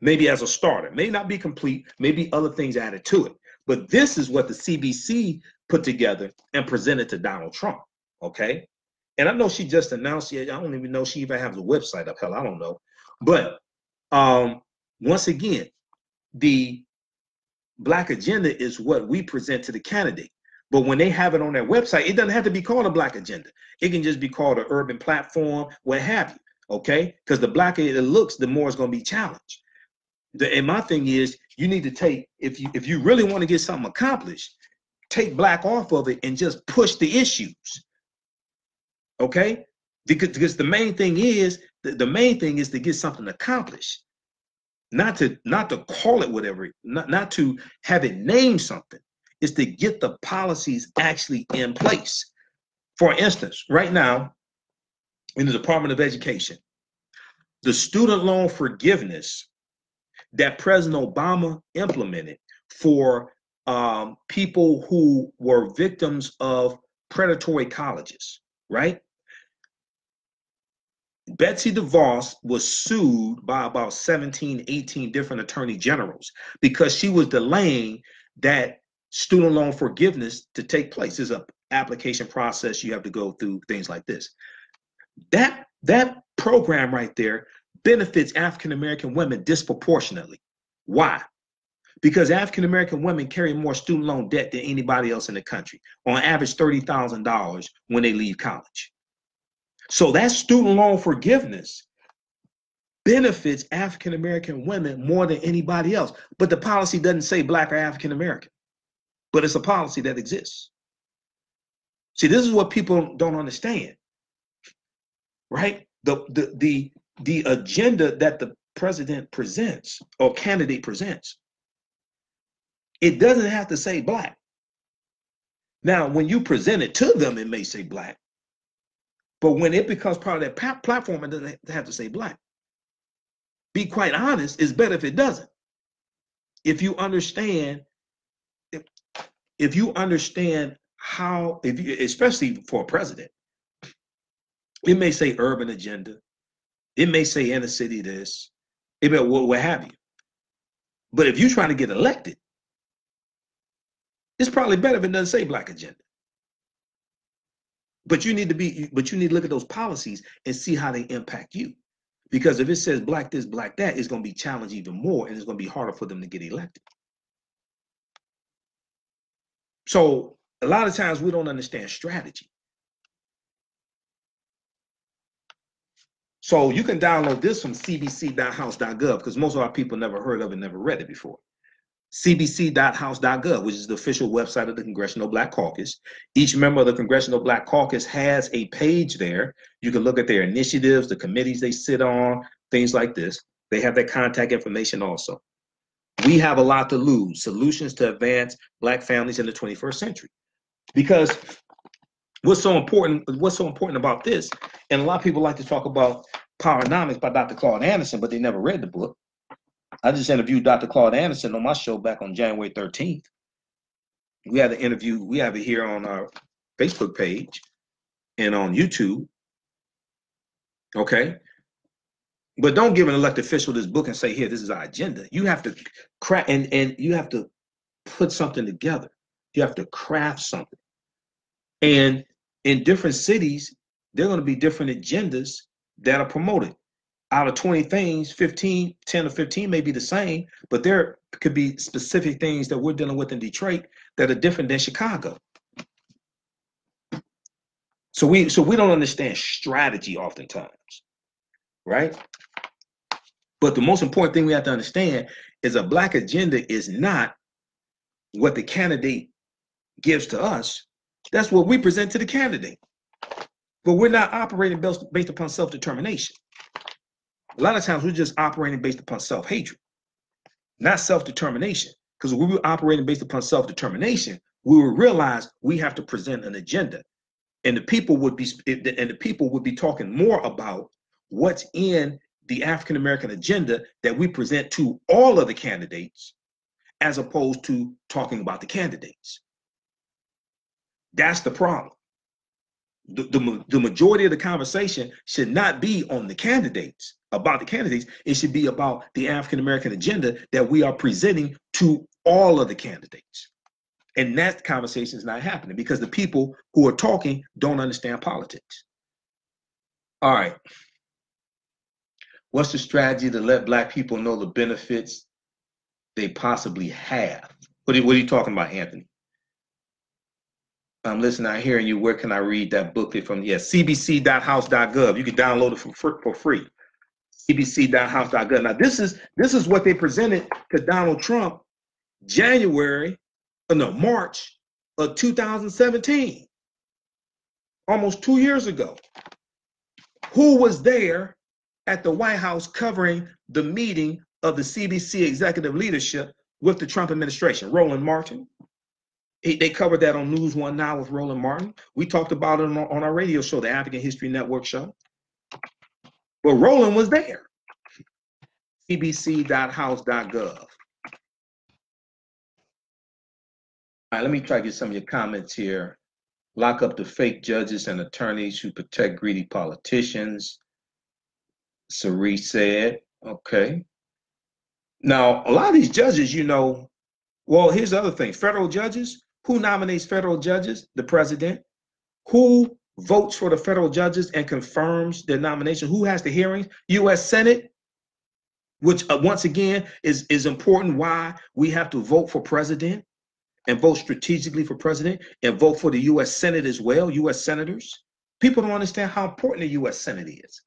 maybe as a starter. May not be complete, maybe other things added to it. But this is what the CBC put together and presented to Donald Trump, okay? And I know she just announced it. I don't even know she even has a website up. Hell, I don't know. But once again, the Black agenda is what we present to the candidate. But when they have it on their website, it doesn't have to be called a Black agenda. It can just be called an urban platform, what have you, okay? Because the blacker it looks, the more it's going to be challenged. And my thing is, you need to take, if you really want to get something accomplished, take Black off of it and just push the issues. Okay, because the main thing is to get something accomplished, not to call it whatever, not to have it named something. Is to get the policies actually in place. For instance, right now in the Department of Education, the student loan forgiveness that President Obama implemented for people who were victims of predatory colleges, right? Betsy DeVos was sued by about 17, 18 different attorney generals because she was delaying that student loan forgiveness to take place. There's an application process you have to go through, things like this. That program right there benefits African-American women disproportionately. Why? Because African-American women carry more student loan debt than anybody else in the country, on average $30,000 when they leave college. So that student loan forgiveness benefits African-American women more than anybody else. But the policy doesn't say Black or African-American, but it's a policy that exists. See, this is what people don't understand, right? The agenda that the president presents or candidate presents, it doesn't have to say Black. Now, when you present it to them, it may say Black. But when it becomes part of that platform, it doesn't have to say Black. Be quite honest, it's better if it doesn't. If you understand, if you understand how, especially for a president, it may say urban agenda, it may say inner city this, it may what have you. But if you're trying to get elected, it's probably better if it doesn't say Black agenda. But you need to look at those policies and see how they impact you. Because if it says Black this, Black that, it's going to be challenged even more, and it's going to be harder for them to get elected. So a lot of times we don't understand strategy. So you can download this from cbc.house.gov because most of our people never heard of it, never read it before. cbc.house.gov, which is the official website of the Congressional Black Caucus. Each member of the Congressional Black Caucus has a page there. You can look at their initiatives, the committees they sit on, things like this. They have their contact information also. We have a lot to lose. Solutions to advance Black families in the 21st century. Because what's so important about this, and a lot of people like to talk about Powernomics by Dr. Claude Anderson, but they never read the book. I just interviewed Dr. Claude Anderson on my show back on January 13th. We had an interview, we have it here on our Facebook page and on YouTube. Okay. But don't give an elected official this book and say, here, this is our agenda. You have to craft and you have to put something together. You have to craft something. And in different cities, there are going to be different agendas that are promoted. Out of 20 things, 10 or 15 may be the same, but there could be specific things that we're dealing with in Detroit that are different than Chicago. So we don't understand strategy oftentimes, right? But the most important thing we have to understand is a Black agenda is not what the candidate gives to us. That's what we present to the candidate. But we're not operating based upon self-determination. A lot of times we're just operating based upon self-hatred, not self-determination. Because if we were operating based upon self-determination, we would realize we have to present an agenda. And the people would be talking more about what's in the African American agenda that we present to all of the candidates, as opposed to talking about the candidates. That's the problem. The majority of the conversation should not be on the candidates, about the candidates. It should be about the African American agenda that we are presenting to all of the candidates. And that conversation is not happening because the people who are talking don't understand politics. All right. What's the strategy to let Black people know the benefits they possibly have? What are you talking about, Anthony? I'm listening, I'm hearing you. Where can I read that booklet from? Yeah, cbc.house.gov. You can download it for free. cbc.house.gov. Now, this is what they presented to Donald Trump March of 2017, almost 2 years ago. Who was there at the White House covering the meeting of the CBC executive leadership with the Trump administration? Roland Martin. They covered that on News One Now with Roland Martin. We talked about it on our radio show, the African History Network show. But Roland was there. cbc.house.gov. All right, let me try to get some of your comments here. Lock up the fake judges and attorneys who protect greedy politicians. Cerise said, okay. Now, a lot of these judges, well, here's the other thing. Federal judges, who nominates federal judges? The president. Who votes for the federal judges and confirms their nomination? Who has the hearings? U.S. Senate, which once again is important why we have to vote for president and vote strategically for president and vote for the U.S. Senate as well, U.S. senators. People don't understand how important the U.S. Senate is.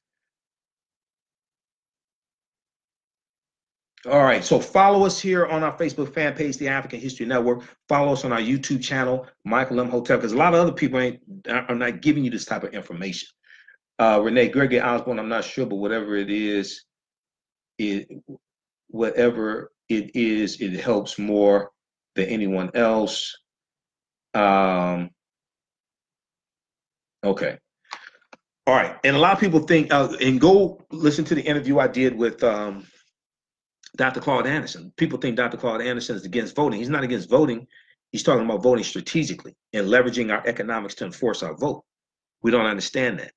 All right, so follow us here on our Facebook fan page, the African History Network. Follow us on our YouTube channel, Michael Imhotep, because a lot of other people are not giving you this type of information. Renee Gregory Osborne, I'm not sure, but whatever it is, it helps more than anyone else. Okay. All right, and a lot of people think, and go listen to the interview I did with Dr. Claude Anderson. People think Dr. Claude Anderson is against voting. He's not against voting. He's talking about voting strategically and leveraging our economics to enforce our vote. We don't understand that.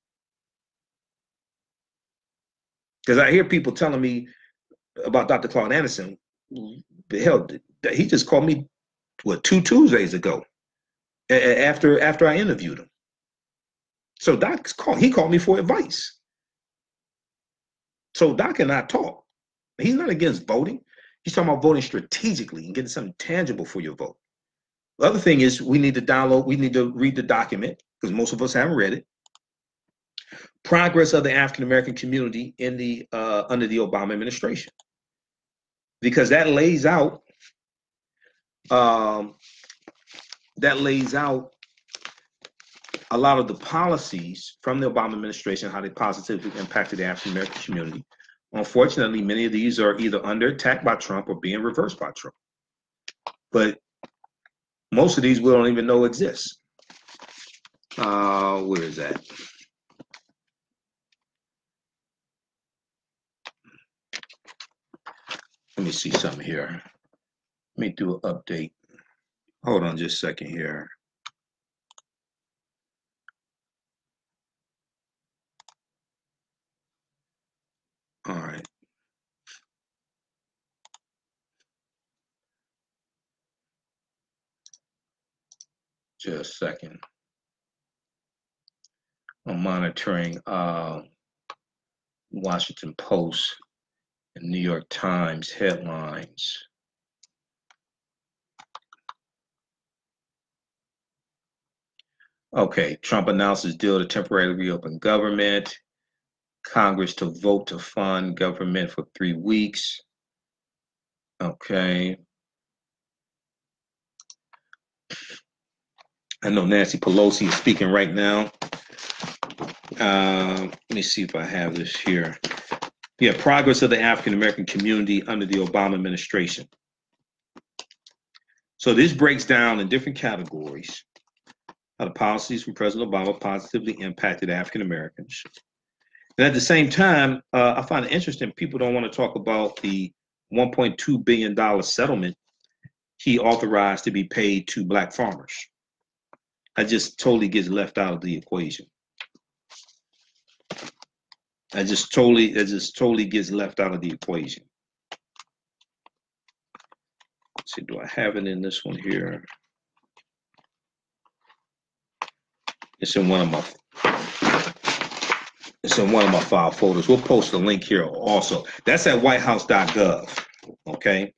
Because I hear people telling me about Dr. Claude Anderson. The hell, he just called me, 2 Tuesdays ago after I interviewed him. So he called me for advice. So Doc and I talk. He's not against voting. He's talking about voting strategically and getting something tangible for your vote. The other thing is we need to read the document, because most of us haven't read it. Progress of the African American community in the under the Obama administration. Because that lays out a lot of the policies from the Obama administration, how they positively impacted the African American community. Unfortunately, many of these are either under attack by Trump or being reversed by Trump. But most of these we don't even know exist. Where is that? Let me see something here. Let me do an update. Hold on just a second here. All right. Just a second. I'm monitoring Washington Post and New York Times headlines. Okay, Trump announces deal to temporarily reopen government. Congress to vote to fund government for 3 weeks. Okay. I know Nancy Pelosi is speaking right now. Let me see if I have this here. Yeah, progress of the African American community under the Obama administration. So this breaks down in different categories how the policies from President Obama positively impacted African Americans. And at the same time, I find it interesting people don't want to talk about the $1.2 billion settlement he authorized to be paid to black farmers. That just totally gets left out of the equation. That just totally gets left out of the equation. Let's see, do I have it in this one here? It's in one of my file folders. We'll post a link here also. That's at whitehouse.gov. Okay.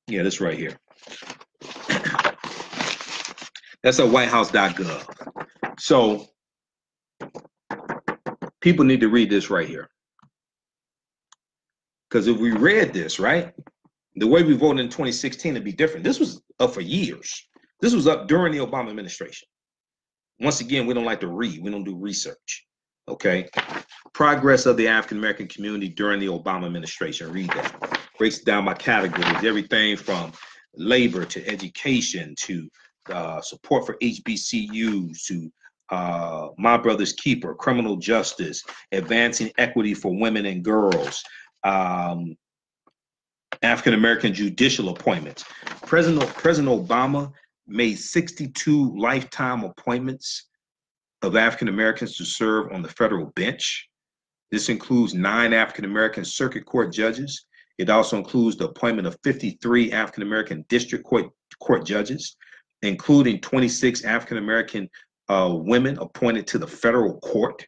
Yeah, this right here. That's at whitehouse.gov. So people need to read this right here. Because if we read this, right, the way we voted in 2016 would be different. This was up for years. This was up during the Obama administration. Once again, we don't like to read. We don't do research. Okay. Progress of the African American community during the Obama administration. Read that. Breaks it down by categories. Everything from labor to education to support for HBCUs to My Brother's Keeper, criminal justice, advancing equity for women and girls, African American judicial appointments. President Obama made 62 lifetime appointments of African Americans to serve on the federal bench. This includes 9 African American circuit court judges. It also includes the appointment of 53 African American district court judges, including 26 African American women appointed to the federal court,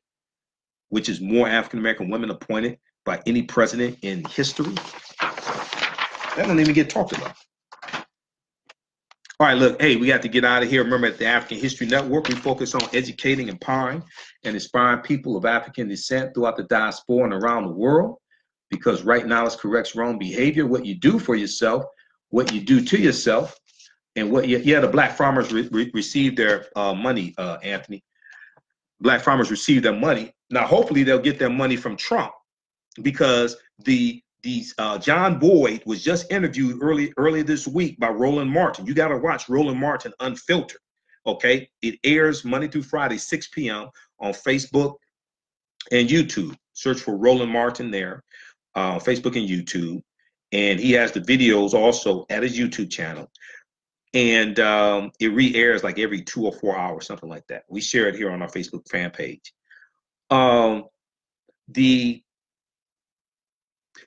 which is more African American women appointed by any president in history. That don't even get talked about. All right, look, hey, we got to get out of here. Remember, at the African History Network, we focus on educating, empowering, and inspiring people of African descent throughout the diaspora and around the world, because right knowledge corrects wrong behavior. What you do for yourself, what you do to yourself, and what, yeah, the black farmers received their money, Anthony. Black farmers received their money. Now, hopefully they'll get their money from Trump, because John Boyd was just interviewed earlier this week by Roland Martin. You got to watch Roland Martin Unfiltered. Okay, it airs Monday through Friday, 6 p.m. on Facebook and YouTube. Search for Roland Martin there, Facebook and YouTube, and he has the videos also at his YouTube channel. And it re-airs like every 2 or 4 hours, something like that. We share it here on our Facebook fan page.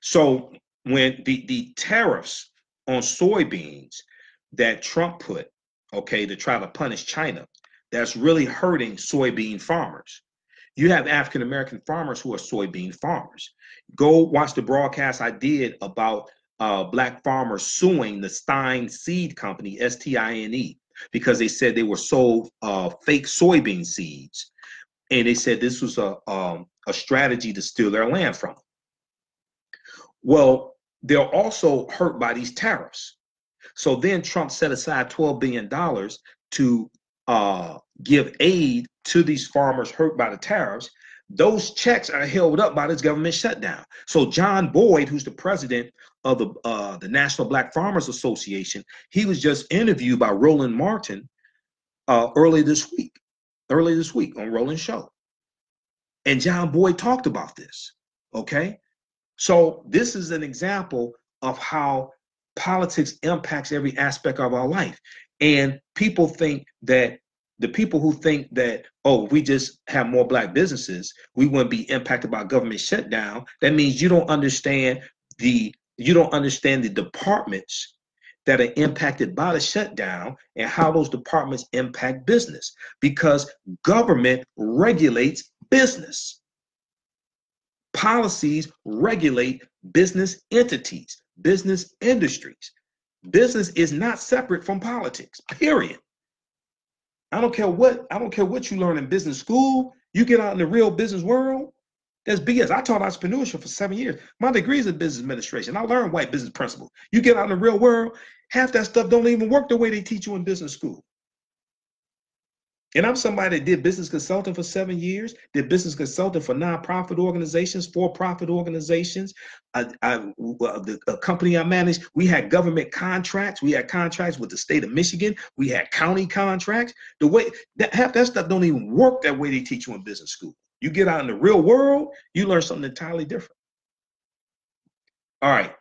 So when the tariffs on soybeans that Trump put, okay, to try to punish China, that's really hurting soybean farmers. You have African American farmers who are soybean farmers. Go watch the broadcast I did about black farmers suing the Stein Seed Company, STINE, because they said they were sold fake soybean seeds, and they said this was a strategy to steal their land from them. Well, they're also hurt by these tariffs. So then Trump set aside $12 billion to give aid to these farmers hurt by the tariffs. Those checks are held up by this government shutdown. So John Boyd, who's the president of the National Black Farmers Association, he was just interviewed by Roland Martin early this week on Roland's show. And John Boyd talked about this, okay? So this is an example of how politics impacts every aspect of our life. And people think that the people who think that, oh, we just have more black businesses, we wouldn't be impacted by government shutdown. That means you don't understand the departments that are impacted by the shutdown and how those departments impact business, because government regulates business. Policies regulate business entities, business industries. Business is not separate from politics, period. I don't care what you learn in business school. You get out in the real business world, that's BS. I taught entrepreneurship for 7 years. My degree is in business administration. I learned white business principles. You get out in the real world, half that stuff don't even work the way they teach you in business school. And I'm somebody that did business consulting for 7 years, did business consulting for nonprofit organizations, for-profit organizations. The company I managed, we had government contracts. We had contracts with the state of Michigan. We had county contracts. The way half that stuff don't even work that way they teach you in business school. You get out in the real world, you learn something entirely different. All right.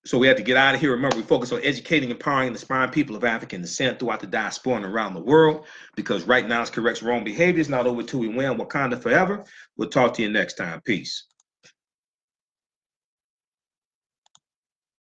So we have to get out of here. Remember, we focus on educating, empowering, and inspiring people of African descent throughout the diaspora and around the world, because right now it's corrects wrong behaviors, not over till we win. Wakanda forever. We'll talk to you next time. Peace.